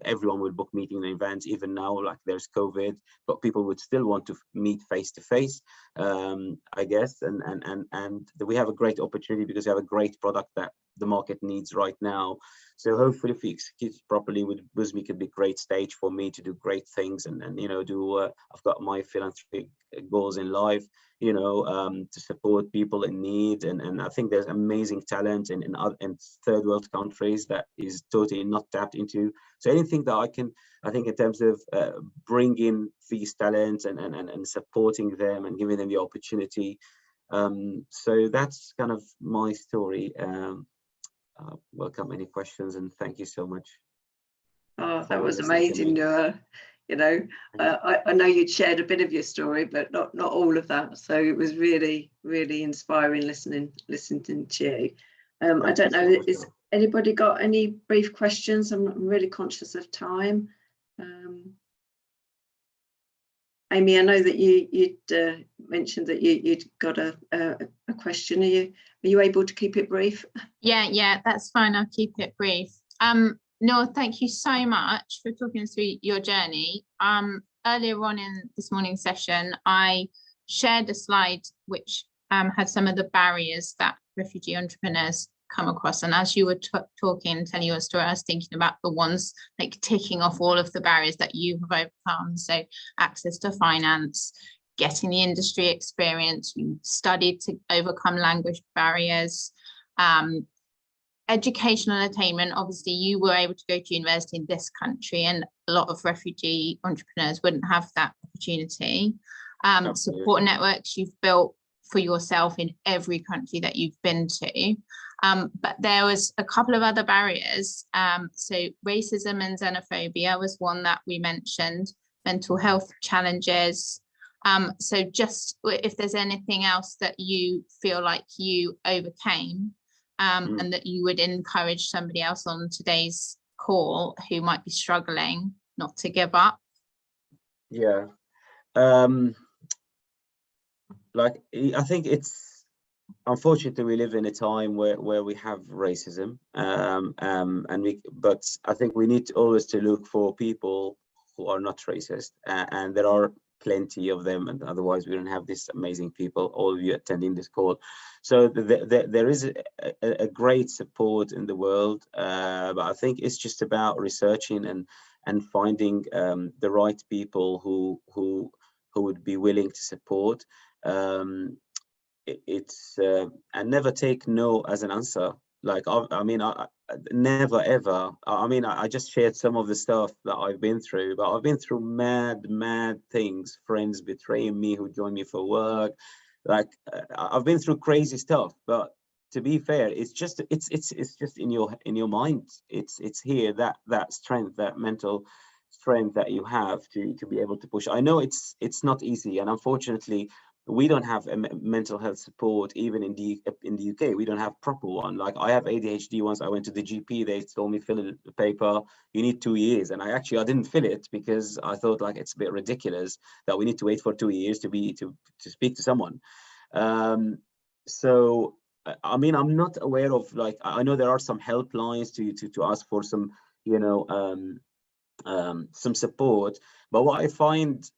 Everyone will book meeting and events, even now, like there's COVID, but people would still want to meet face to face, I guess. And we have a great opportunity because we have a great product that the market needs right now. So hopefully, if we execute properly with Wizme, could be a great stage for me to do great things and you know, do I've got my philanthropic goals in life, you know, to support people in need, and I think there's amazing talent in third world countries that is totally not tapped into. So anything that I think in terms of bringing these talents and supporting them and giving them the opportunity. So that's kind of my story. Welcome any questions, and thank you so much. Oh, that was amazing, Nour. You know, I know you'd shared a bit of your story, but not all of that. So it was really, really inspiring listening to you. I don't know, is anybody got any brief questions? I'm really conscious of time. Amy, I know that you'd mentioned that you'd got a question. Are you able to keep it brief? Yeah, that's fine. I'll keep it brief. Nour, thank you so much for talking us through your journey. Earlier on in this morning's session, I shared a slide which had some of the barriers that refugee entrepreneurs come across. And as you were talking, telling your story, I was thinking about the ones like ticking off all of the barriers that you have overcome. So access to finance, getting the industry experience, you studied to overcome language barriers, educational attainment. Obviously, you were able to go to university in this country, and a lot of refugee entrepreneurs wouldn't have that opportunity. Support networks you've built for yourself in every country that you've been to. But there was a couple of other barriers. So racism and xenophobia was one that we mentioned, mental health challenges. So just if there's anything else that you feel like you overcame, and that you would encourage somebody else on today's call who might be struggling not to give up. Yeah. Like, I think it's unfortunately we live in a time where we have racism, but I think we need to always to look for people who are not racist, and there are plenty of them, and otherwise we don't have these amazing people, all of you attending this call. So there is a great support in the world, but I think it's just about researching and finding the right people who would be willing to support. And never take no as an answer. Like, I mean, never ever. I mean, I just shared some of the stuff that I've been through, but I've been through mad things. Friends betraying me who joined me for work. Like, I've been through crazy stuff. But to be fair, it's just in your mind. It's here, that strength, that mental strength that you have to be able to push. I know it's not easy, and unfortunately, we don't have a mental health support even in the UK. We don't have proper one. Like, I have ADHD. Once I went to the GP, they told me fill in the paper, you need 2 years, and I didn't fill it because I thought like it's a bit ridiculous that we need to wait for 2 years to speak to someone. So I mean, I'm not aware of, like, I know there are some helplines to ask for some, you know, some support, but what I find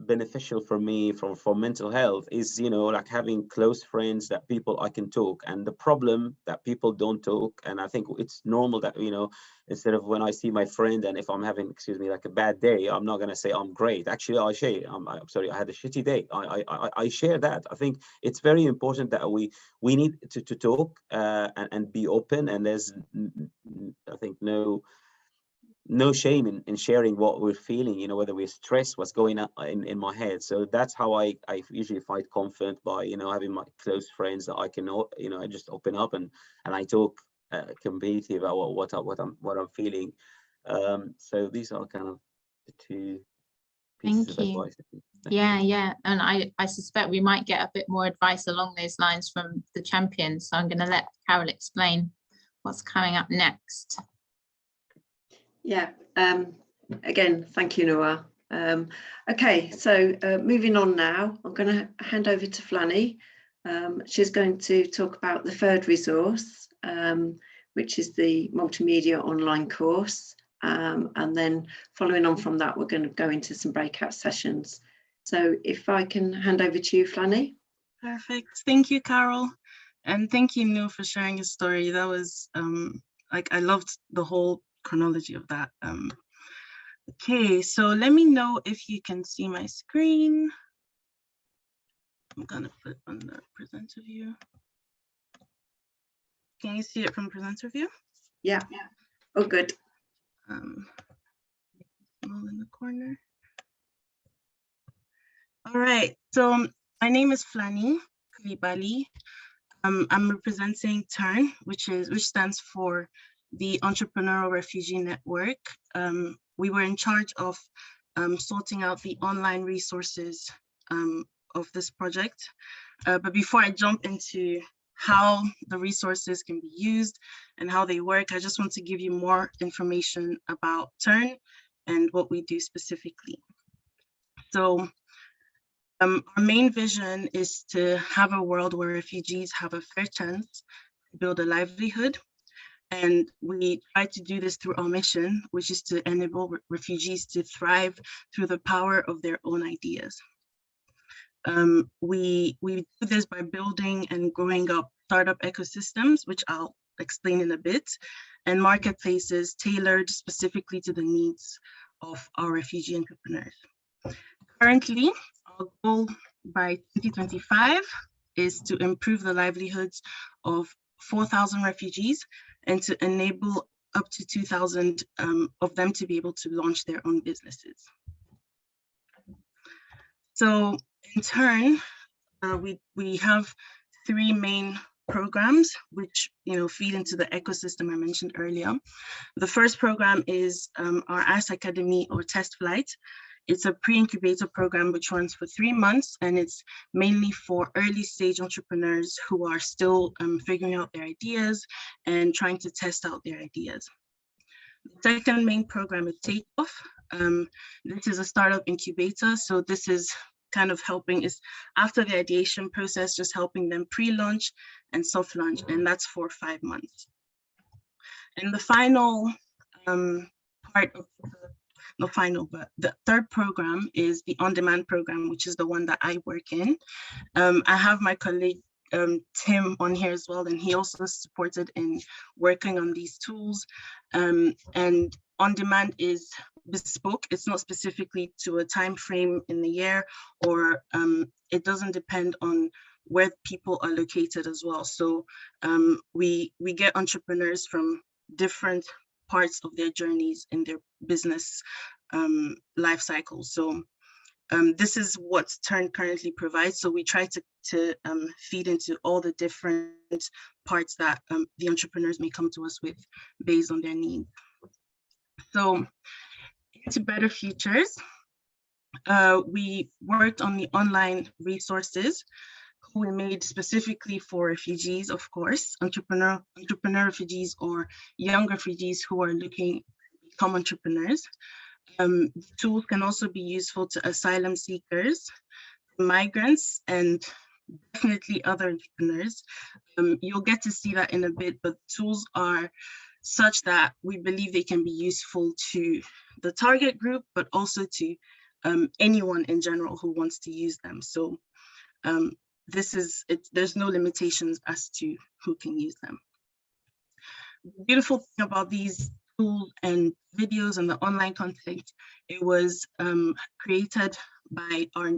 beneficial for me for mental health is, you know, like having close friends that people I can talk. And the problem that people don't talk, and I think it's normal that, you know, instead of when I see my friend and if I'm having, excuse me, like a bad day, I'm not going to say I'm great. Actually, I say I'm sorry, I had a shitty day. I share that. I think it's very important that we need to talk and be open, and there's I think no shame in sharing what we're feeling, you know, whether we're stressed, what's going on in my head. So that's how I usually find confidence, by, you know, having my close friends that I can, you know, I just open up and I talk completely about what I'm feeling. So these are kind of the two pieces of advice. Yeah, and I suspect we might get a bit more advice along those lines from the champions. So I'm going to let Carol explain what's coming up next. Yeah, again, thank you, Nour. Okay, so moving on now, I'm going to hand over to Finley. She's going to talk about the third resource, which is the multimedia online course. And then following on from that, we're going to go into some breakout sessions. So if I can hand over to you, Flanny. Perfect. Thank you, Carol. And thank you, Nour, for sharing your story. That was I loved the whole chronology of that. Okay, so let me know if you can see my screen. I'm gonna put on the presenter view. Can you see it from presenter view? Yeah. Oh, good. Small in the corner. All right, so my name is Flanny Kulibali. I'm representing TURN, which stands for the Entrepreneurial Refugee Network. We were in charge of sorting out the online resources of this project. But before I jump into how the resources can be used and how they work, I just want to give you more information about TURN and what we do specifically. So our main vision is to have a world where refugees have a fair chance to build a livelihood. And we try to do this through our mission, which is to enable refugees to thrive through the power of their own ideas. We do this by building and growing up startup ecosystems, which I'll explain in a bit, and marketplaces tailored specifically to the needs of our refugee entrepreneurs. Currently, our goal by 2025 is to improve the livelihoods of 4,000 refugees and to enable up to 2,000 of them to be able to launch their own businesses. So in turn, we have three main programs which feed into the ecosystem I mentioned earlier. The first program is our ICE Academy or Test Flight. It's a pre-incubator program which runs for 3 months, and it's mainly for early stage entrepreneurs who are still figuring out their ideas and trying to test out their ideas. The second main program is Takeoff. This is a startup incubator. So this is kind of helping is after the ideation process, just helping them pre-launch and soft launch, and that's for 5 months. And the final part of not final, but the third program is the on-demand program, which is the one that I work in. I have my colleague Tim on here as well, and he also supported in working on these tools. And on-demand is bespoke. It's not specifically to a time frame in the year, or it doesn't depend on where people are located as well. So we get entrepreneurs from different parts of their journeys in their business life cycle. So this is what TURN currently provides. So we try to feed into all the different parts that the entrepreneurs may come to us with based on their needs. So into better futures, we worked on the online resources we made specifically for refugees, of course, entrepreneur refugees or young refugees who are looking to become entrepreneurs. The tools can also be useful to asylum seekers, migrants, and definitely other entrepreneurs. You'll get to see that in a bit, but tools are such that we believe they can be useful to the target group, but also to anyone in general who wants to use them. So there's no limitations as to who can use them. The beautiful thing about these tools and videos and the online content, it was created by our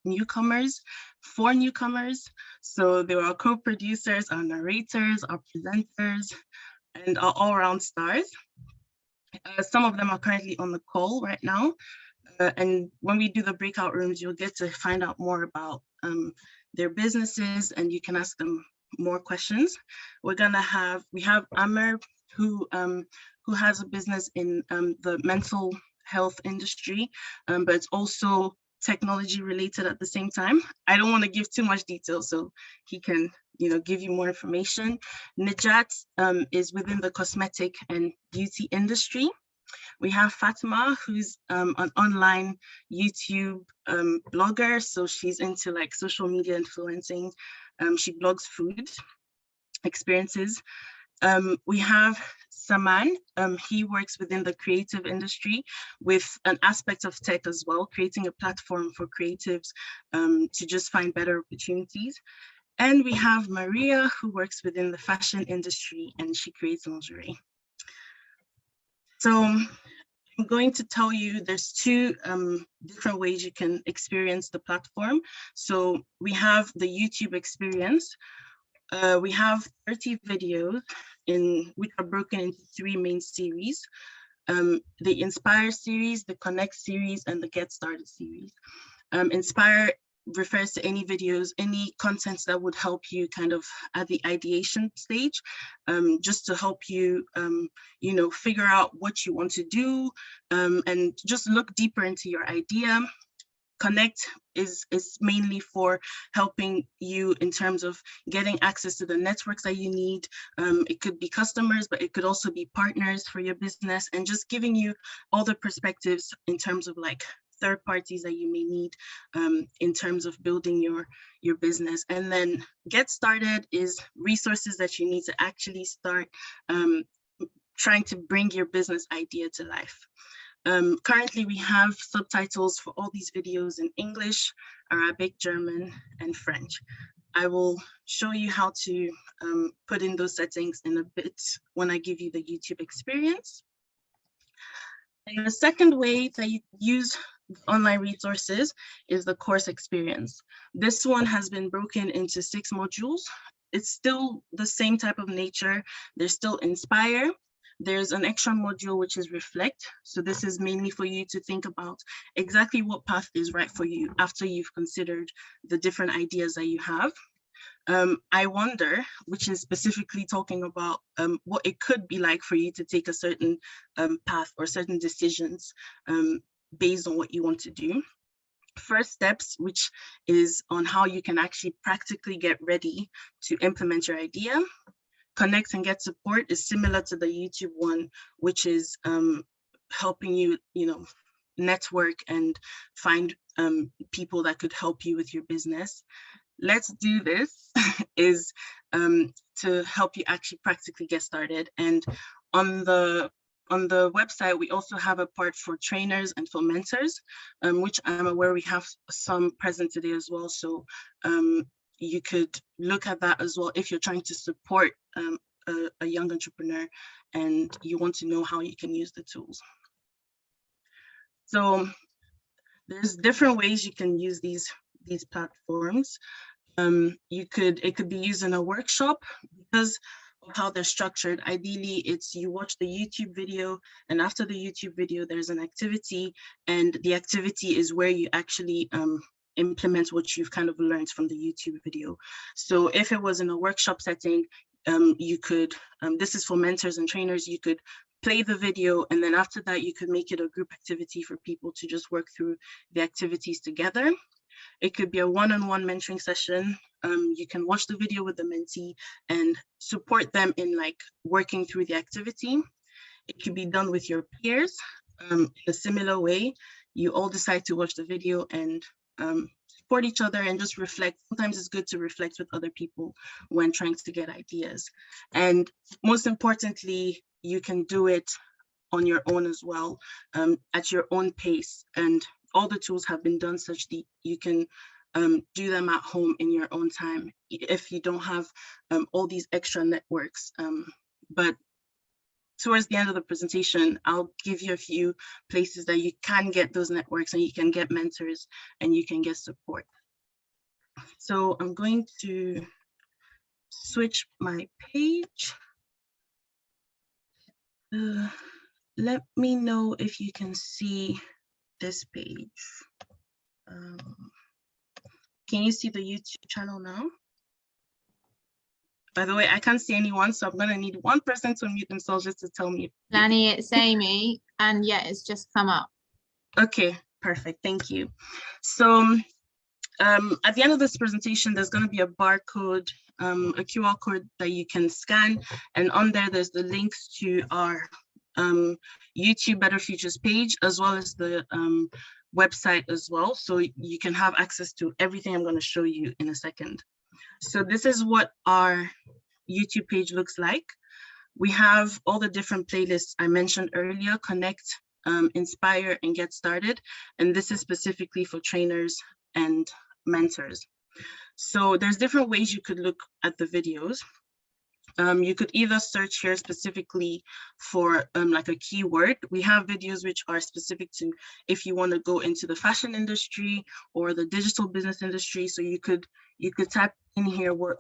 newcomers, for newcomers. So they were our co-producers, our narrators, our presenters, and our all-around stars. Some of them are currently on the call right now. And when we do the breakout rooms, you'll get to find out more about their businesses, and you can ask them more questions. We have Amer, who has a business in the mental health industry, but it's also technology related at the same time. I don't want to give too much detail, so he can give you more information. Najat is within the cosmetic and beauty industry. We have Fatima, who's an online YouTube blogger, so she's into like social media influencing. She blogs food experiences. We have Saman. He works within the creative industry with an aspect of tech as well, creating a platform for creatives to just find better opportunities. And we have Maria, who works within the fashion industry, and she creates lingerie. So I'm going to tell you there's two different ways you can experience the platform. So we have the YouTube experience. We have 30 videos which are broken into 3 main series. The Inspire series, the Connect series, and the Get Started series. Inspire refers to any videos, any contents that would help you kind of at the ideation stage, just to help you, you know, figure out what you want to do, and just look deeper into your idea. Connect is mainly for helping you in terms of getting access to the networks that you need. It could be customers, but it could also be partners for your business, and just giving you all the perspectives in terms of like third parties that you may need in terms of building your business. And then Get Started is resources that you need to actually start trying to bring your business idea to life. Currently, we have subtitles for all these videos in English, Arabic, German, and French. I will show you how to put in those settings in a bit when I give you the YouTube experience. And the second way that you use online resources is the course experience. This one has been broken into 6 modules. It's still the same type of nature. There's still Inspire. There's an extra module, which is Reflect. So this is mainly for you to think about exactly what path is right for you after you've considered the different ideas that you have. I Wonder, which is specifically talking about what it could be like for you to take a certain path or certain decisions based on what you want to do. First Steps, which is on how you can actually practically get ready to implement your idea. Connect and Get Support is similar to the YouTube one, which is helping you, you know, network and find people that could help you with your business. Let's Do This is to help you actually practically get started. And on the website, we also have a part for trainers and for mentors, which I'm aware we have some present today as well. So you could look at that as well if you're trying to support a young entrepreneur and you want to know how you can use the tools. So there's different ways you can use these platforms. It could be used in a workshop because of how they're structured. Ideally, it's you watch the YouTube video, and after the YouTube video, there's an activity, and the activity is where you actually implement what you've kind of learned from the YouTube video. So if it was in a workshop setting, you could, this is for mentors and trainers, you could play the video, and then after that, you could make it a group activity for people to just work through the activities together. It could be a one-on-one mentoring session. You can watch the video with the mentee and support them in like working through the activity. It could be done with your peers in a similar way. You all decide to watch the video and support each other and just reflect. Sometimes it's good to reflect with other people when trying to get ideas. And most importantly, you can do it on your own as well, at your own pace. And all the tools have been done such that you can do them at home in your own time if you don't have all these extra networks. But towards the end of the presentation, I'll give you a few places that you can get those networks and you can get mentors and you can get support. So I'm going to switch my page. Let me know if you can see this page. Can you see the YouTube channel now? By the way, I can't see anyone, so I'm gonna need one person to unmute themselves just to tell me. Lanny, it's Amy, and yeah, it's just come up. Okay, perfect, thank you. So at the end of this presentation, there's gonna be a barcode, a QR code that you can scan, and on there, there's the links to our YouTube Better Futures page, as well as the website as well. So you can have access to everything I'm going to show you in a second. So this is what our YouTube page looks like. We have all the different playlists I mentioned earlier: Connect, Inspire, and Get Started. And this is specifically for trainers and mentors. So there's different ways you could look at the videos. You could either search here specifically for like a keyword. We have videos which are specific to if you want to go into the fashion industry or the digital business industry. So you could type in here what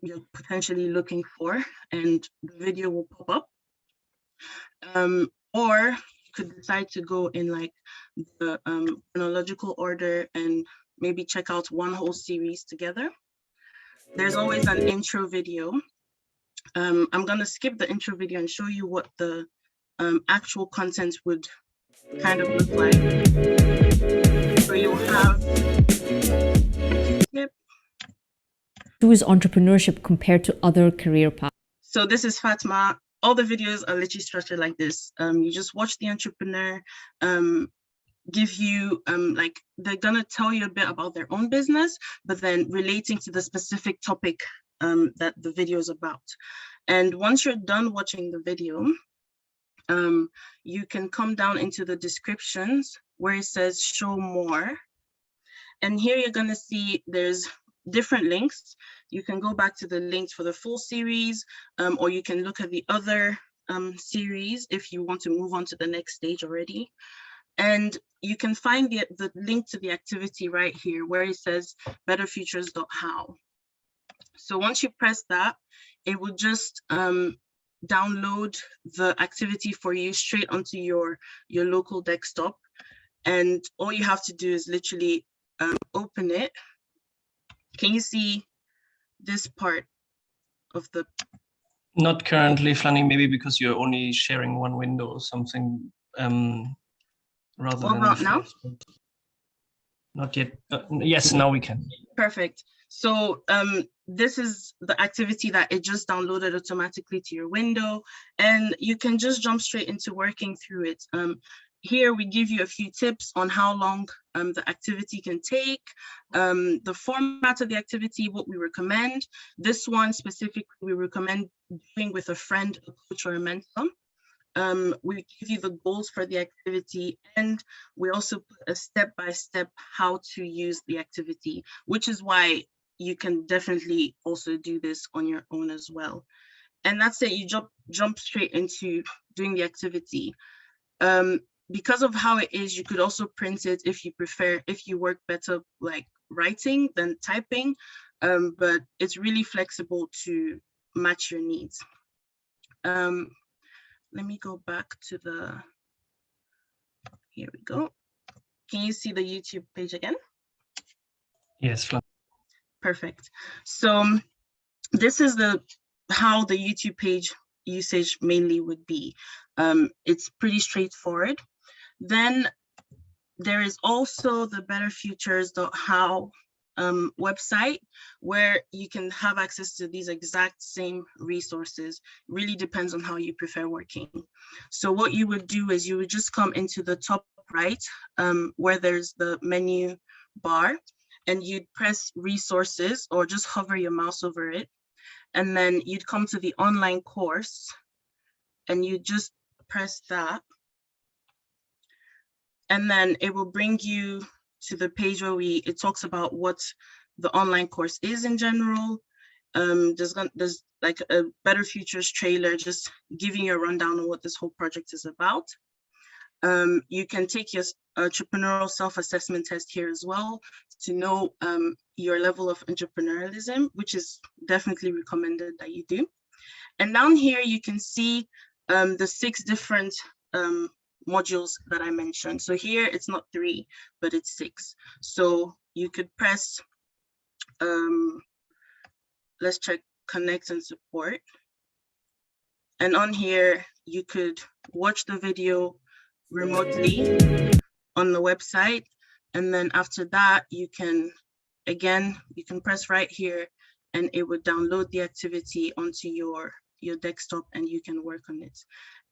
you're potentially looking for, and the video will pop up. Or you could decide to go in like the chronological order and maybe check out one whole series together. There's always an intro video. I'm going to skip the intro video and show you what the actual content would kind of look like. So you'll have, yep. Who is entrepreneurship compared to other career paths? So this is Fatma. All the videos are literally structured like this. You just watch the entrepreneur, give you like, they're gonna tell you a bit about their own business, but then relating to the specific topic that the video is about. And once you're done watching the video, you can come down into the descriptions where it says show more. And here you're gonna see there's different links. You can go back to the links for the full series, or you can look at the other series if you want to move on to the next stage already. And you can find the link to the activity right here where it says betterfutures.how. So once you press that, it will just download the activity for you straight onto your local desktop. And all you have to do is literally open it. Can you see this part of the? Not currently, Finley, maybe because you're only sharing one window or something. Rather than now? Not yet. Yes, now we can. Perfect. So this is the activity that it just downloaded automatically to your window, and you can just jump straight into working through it. Here we give you a few tips on how long the activity can take, the format of the activity, what we recommend. This one specifically we recommend doing with a friend, a coach, or a mentor. We give you the goals for the activity, and we also put a step-by-step how to use the activity, which is why you can definitely also do this on your own as well. And that's it, you jump straight into doing the activity. Because of how it is, you could also print it if you prefer, if you work better like writing than typing, but it's really flexible to match your needs. Let me go back to here we go. Can you see the YouTube page again? Yes. Perfect. So this is how the YouTube page usage mainly would be. It's pretty straightforward. Then there is also the betterfutures.how website where you can have access to these exact same resources. Really depends on how you prefer working. So what you would do is you would just come into the top right where there's the menu bar, and you'd press resources or just hover your mouse over it. And then you'd come to the online course and you just press that. And then it will bring you to the page where it talks about what the online course is in general. There's like a Better Futures trailer just giving you a rundown on what this whole project is about. You can take your entrepreneurial self-assessment test here as well to know your level of entrepreneurialism, which is definitely recommended that you do. And down here, you can see the 6 different modules that I mentioned. So here it's not 3, but it's 6. So you could press, let's check connect and support. And on here, you could watch the video remotely on the website. And then after that, you can press right here and it would download the activity onto your desktop and you can work on it.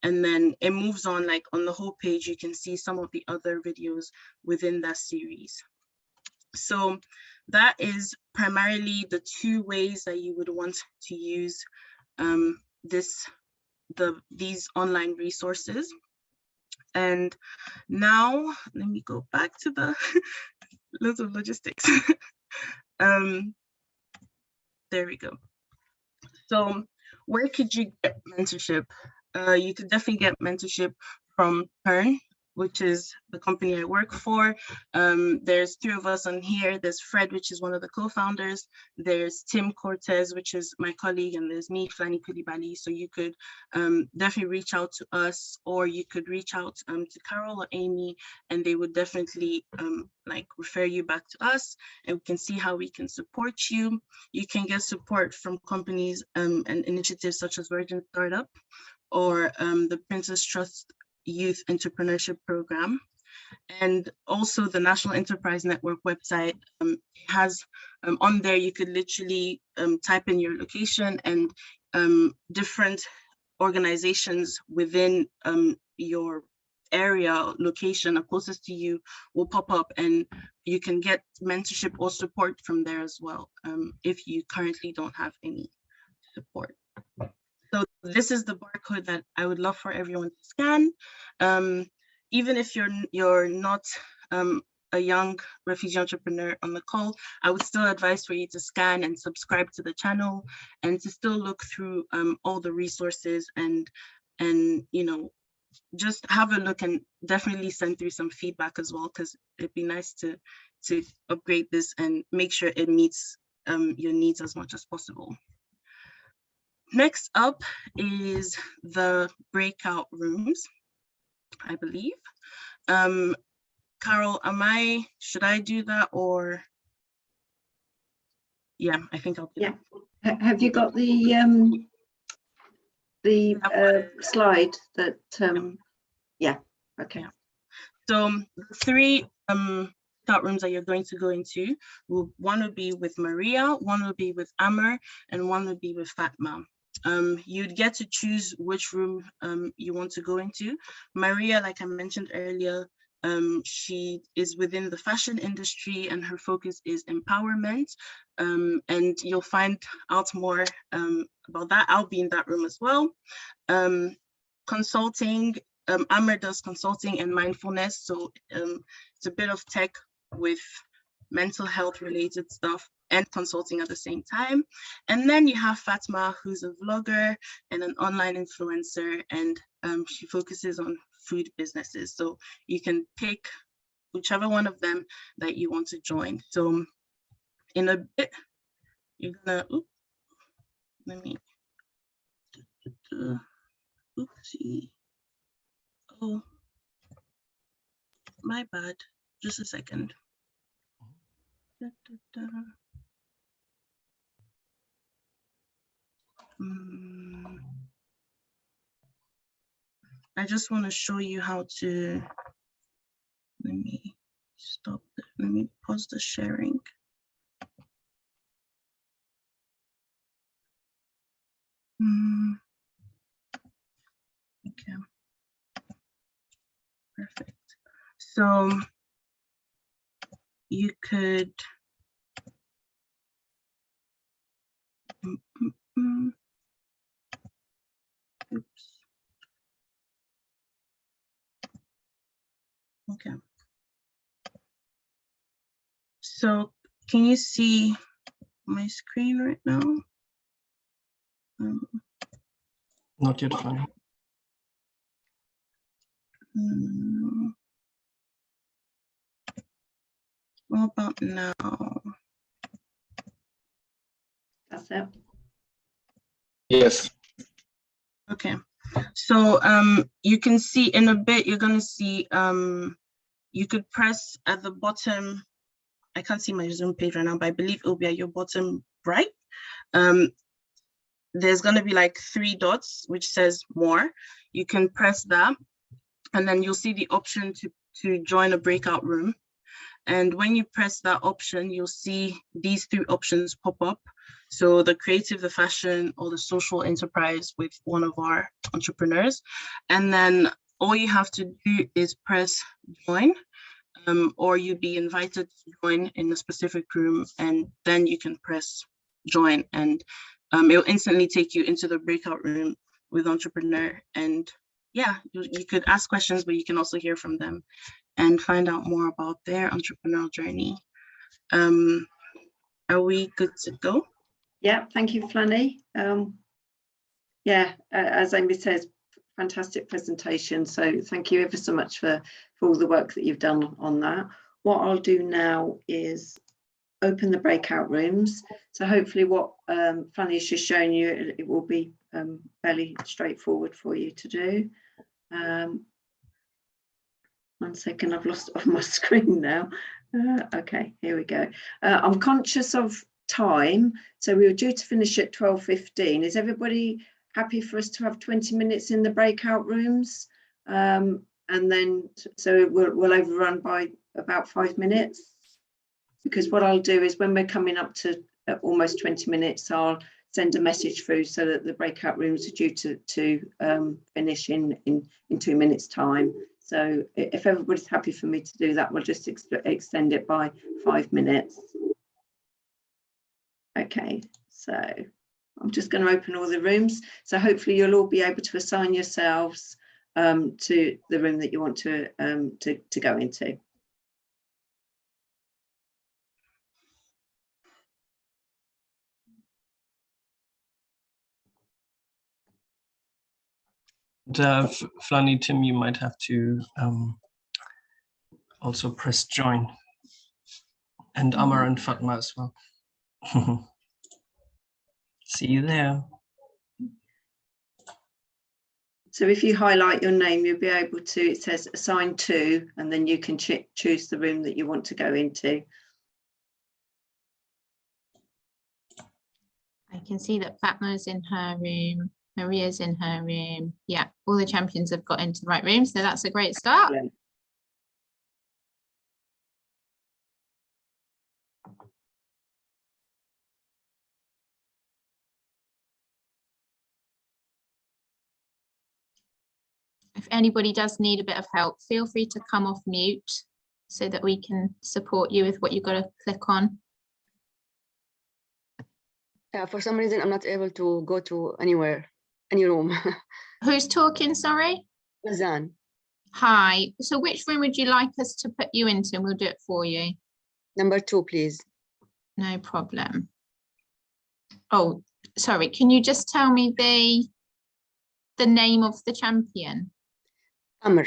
And then it moves on, like on the whole page, you can see some of the other videos within that series. So that is primarily the two ways that you would want to use these online resources. And now let me go back to the loads of logistics. There we go. So where could you get mentorship? You could definitely get mentorship from Turn, which is the company I work for. There's 3 of us on here. There's Fred, which is one of the co-founders. There's Tim Cortez, which is my colleague, and there's me, Finley. So you could definitely reach out to us, or you could reach out to Carol or Amy, and they would definitely like refer you back to us, and we can see how we can support you. You can get support from companies and initiatives such as Virgin Startup, or the Princess Trust Youth Entrepreneurship Program. And also the National Enterprise Network website has on there, you could literally type in your location, and different organizations within your area location closest to you will pop up, and you can get mentorship or support from there as well, if you currently don't have any support. So this is the barcode that I would love for everyone to scan. Even if you're not a young refugee entrepreneur on the call, I would still advise for you to scan and subscribe to the channel, and to still look through all the resources, and you know, just have a look, and definitely send through some feedback as well, because it'd be nice to upgrade this and make sure it meets your needs as much as possible. Next up is the breakout rooms, I believe. Carol, should I do that, or? Yeah, I think I'll do that. Have you got the slide that, yeah, okay. Yeah. So the 3 breakout rooms that you're going to go into, one will be with Maria, one will be with Amr, and one will be with Fatma. You'd get to choose which room you want to go into. Maria, like I mentioned earlier, she is within the fashion industry, and her focus is empowerment. And you'll find out more about that. I'll be in that room as well. Consulting, Amr does consulting and mindfulness. So it's a bit of tech with mental health related stuff and consulting at the same time. And then you have Fatma, who's a vlogger and an online influencer, and she focuses on food businesses. So you can pick whichever one of them that you want to join. So in a bit, you're gonna, let me, oopsie. Oh, my bad, just a second. I just want to show you how to, let me stop, let me pause the sharing. Okay, perfect. So you could, oops. Okay. So can you see my screen right now? Not yet, fine. What about now? That's it. Yes. Okay. So you can see in a bit, you're gonna see, you could press at the bottom. I can't see my Zoom page right now, but I believe it'll be at your bottom right. There's gonna be like 3 dots, which says more. You can press that, and then you'll see the option to join a breakout room. And when you press that option, you'll see these 3 options pop up. So the creative, the fashion, or the social enterprise with one of our entrepreneurs. And then all you have to do is press join. or you'd be invited to join in a specific room, and then you can press join, and it will instantly take you into the breakout room with Entrepreneur. And yeah, you could ask questions, but you can also hear from them and find out more about their entrepreneurial journey. Are we good to go? Yeah, thank you, Flanny. Yeah, as Amy says, fantastic presentation. So thank you ever so much for all the work that you've done on that. What I'll do now is open the breakout rooms. So hopefully what Flanny has just shown you, it will be fairly straightforward for you to do. 1 second, I've lost it off my screen now. Okay, here we go. I'm conscious of time, so we were due to finish at 12:15. Is everybody happy for us to have 20 minutes in the breakout rooms? And then, so we'll overrun by about 5 minutes, because what I'll do is when we're coming up to almost 20 minutes, I'll send a message through so that the breakout rooms are due to finish in 2 minutes time. So if everybody's happy for me to do that, we'll just extend it by 5 minutes. Okay, so I'm just going to open all the rooms. So hopefully you'll all be able to assign yourselves to the room that you want to go into. Flanny, Tim, you might have to also press join, and Amar and Fatma as well. See you there. So if you highlight your name, you'll be able to, it says assign to, and then you can choose the room that you want to go into. I can see that Fatma's in her room, Maria's in her room. Yeah, all the champions have got into the right room, so that's a great start. Excellent. If anybody does need a bit of help, feel free to come off mute so that we can support you with what you've got to click on. For some reason, I'm not able to go to anywhere, any room. Who's talking, sorry? Razan. Hi, so which room would you like us to put you into, and we'll do it for you? Number 2, please. No problem. Oh, sorry, can you just tell me the name of the champion? Amr.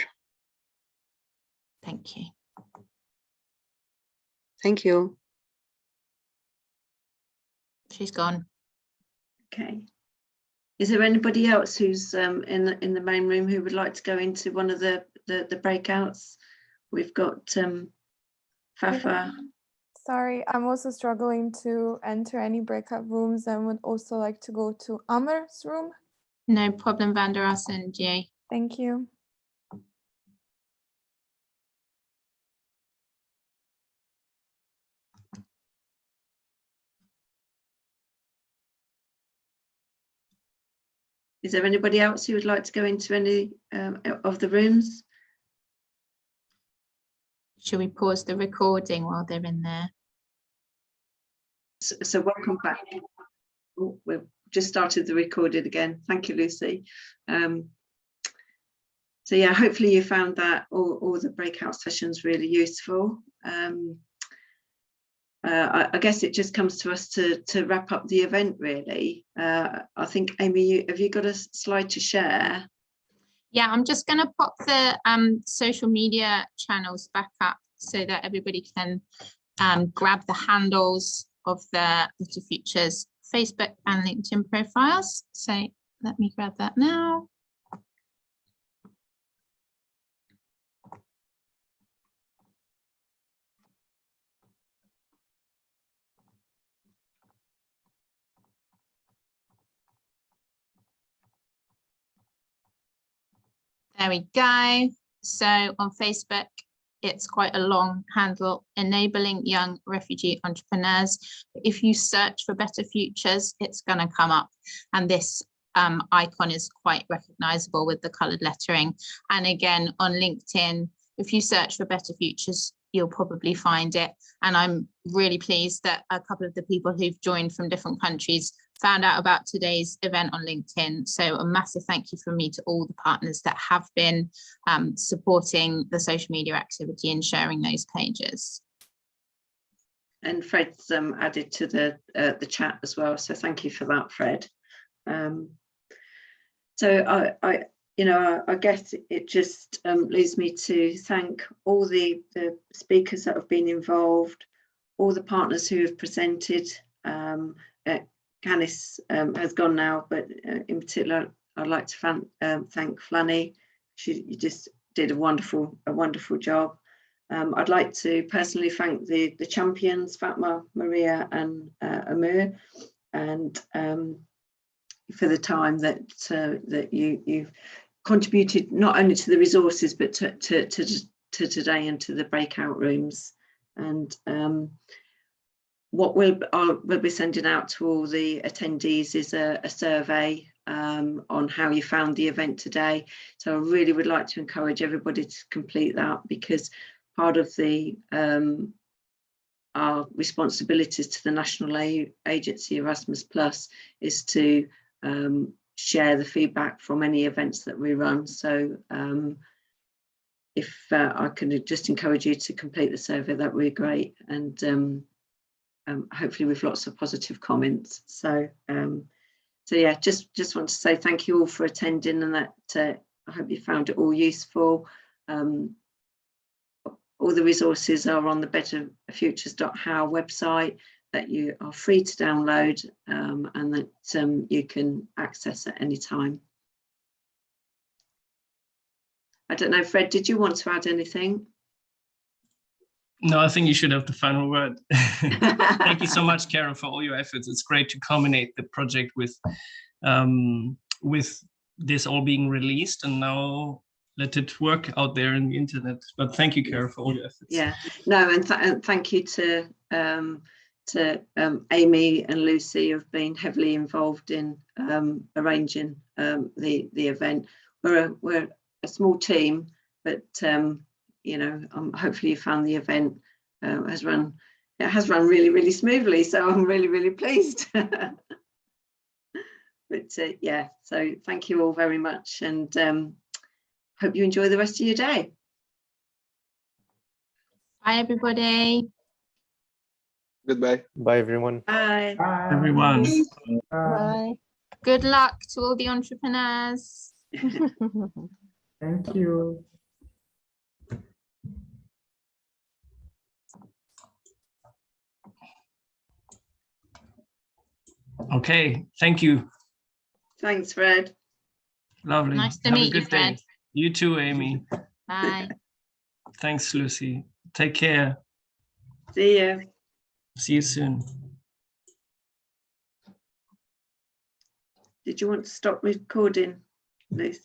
Thank you. Thank you. She's gone. Okay. Is there anybody else who's in the main room who would like to go into one of the breakouts? We've got Fafa. Sorry, I'm also struggling to enter any breakout rooms and would also like to go to Amar's room. No problem, Vander, I'll send you. Thank you. Is there anybody else who would like to go into any of the rooms? Should we pause the recording while they're in there? So welcome back. Oh, we've just started the recording again. Thank you, Lucy. So yeah, hopefully you found that all the breakout sessions really useful. I guess it just comes to us to wrap up the event, really. I think, Amy, have you got a slide to share? Yeah, I'm just going to pop the social media channels back up so that everybody can grab the handles of the Little Futures Facebook and LinkedIn profiles. So let me grab that now. There we go. So on Facebook, it's quite a long handle, enabling young refugee entrepreneurs. If you search for Better Futures, it's going to come up. And this icon is quite recognizable with the colored lettering. And again, on LinkedIn, if you search for Better Futures, you'll probably find it. And I'm really pleased that a couple of the people who've joined from different countries found out about today's event on LinkedIn. So a massive thank you from me to all the partners that have been supporting the social media activity and sharing those pages. And Fred's added to the chat as well, so thank you for that, Fred. So I guess it just leaves me to thank all the speakers that have been involved, all the partners who have presented. Canis has gone now, but in particular, I'd like to thank Flanny. You just did a wonderful job. I'd like to personally thank the champions, Fatma, Maria, and Amir, and for the time that you've contributed not only to the resources but to today and to the breakout rooms. And what we'll be sending out to all the attendees is a survey on how you found the event today. So I really would like to encourage everybody to complete that, because part of our responsibilities to the national agency Erasmus Plus is to share the feedback from any events that we run. So if I can just encourage you to complete the survey, that would be great, and hopefully with lots of positive comments. So yeah, just want to say thank you all for attending, and that I hope you found it all useful. All the resources are on the betterfutures.how website that you are free to download, and that you can access at any time. I don't know, Fred, did you want to add anything? No, I think you should have the final word. Thank you so much, Karen, for all your efforts. It's great to culminate the project with this all being released, and now let it work out there in the internet. But thank you, Karen, for all your efforts. Yeah, no, and thank you to Amy and Lucy, who've been heavily involved in arranging the event. We're a small team, but hopefully you found the event has run really, really smoothly. So I'm really, really pleased. But yeah, so thank you all very much, and hope you enjoy the rest of your day. Bye, everybody. Goodbye. Bye, everyone. Bye. Bye. Everyone. Bye. Good luck to all the entrepreneurs. Thank you. Okay, thank you. Thanks, Fred. Lovely. Nice to Have meet a good you, day. Fred. You too, Amy. Bye. Thanks, Lucy. Take care. See you. See you soon. Did you want to stop recording, Liz?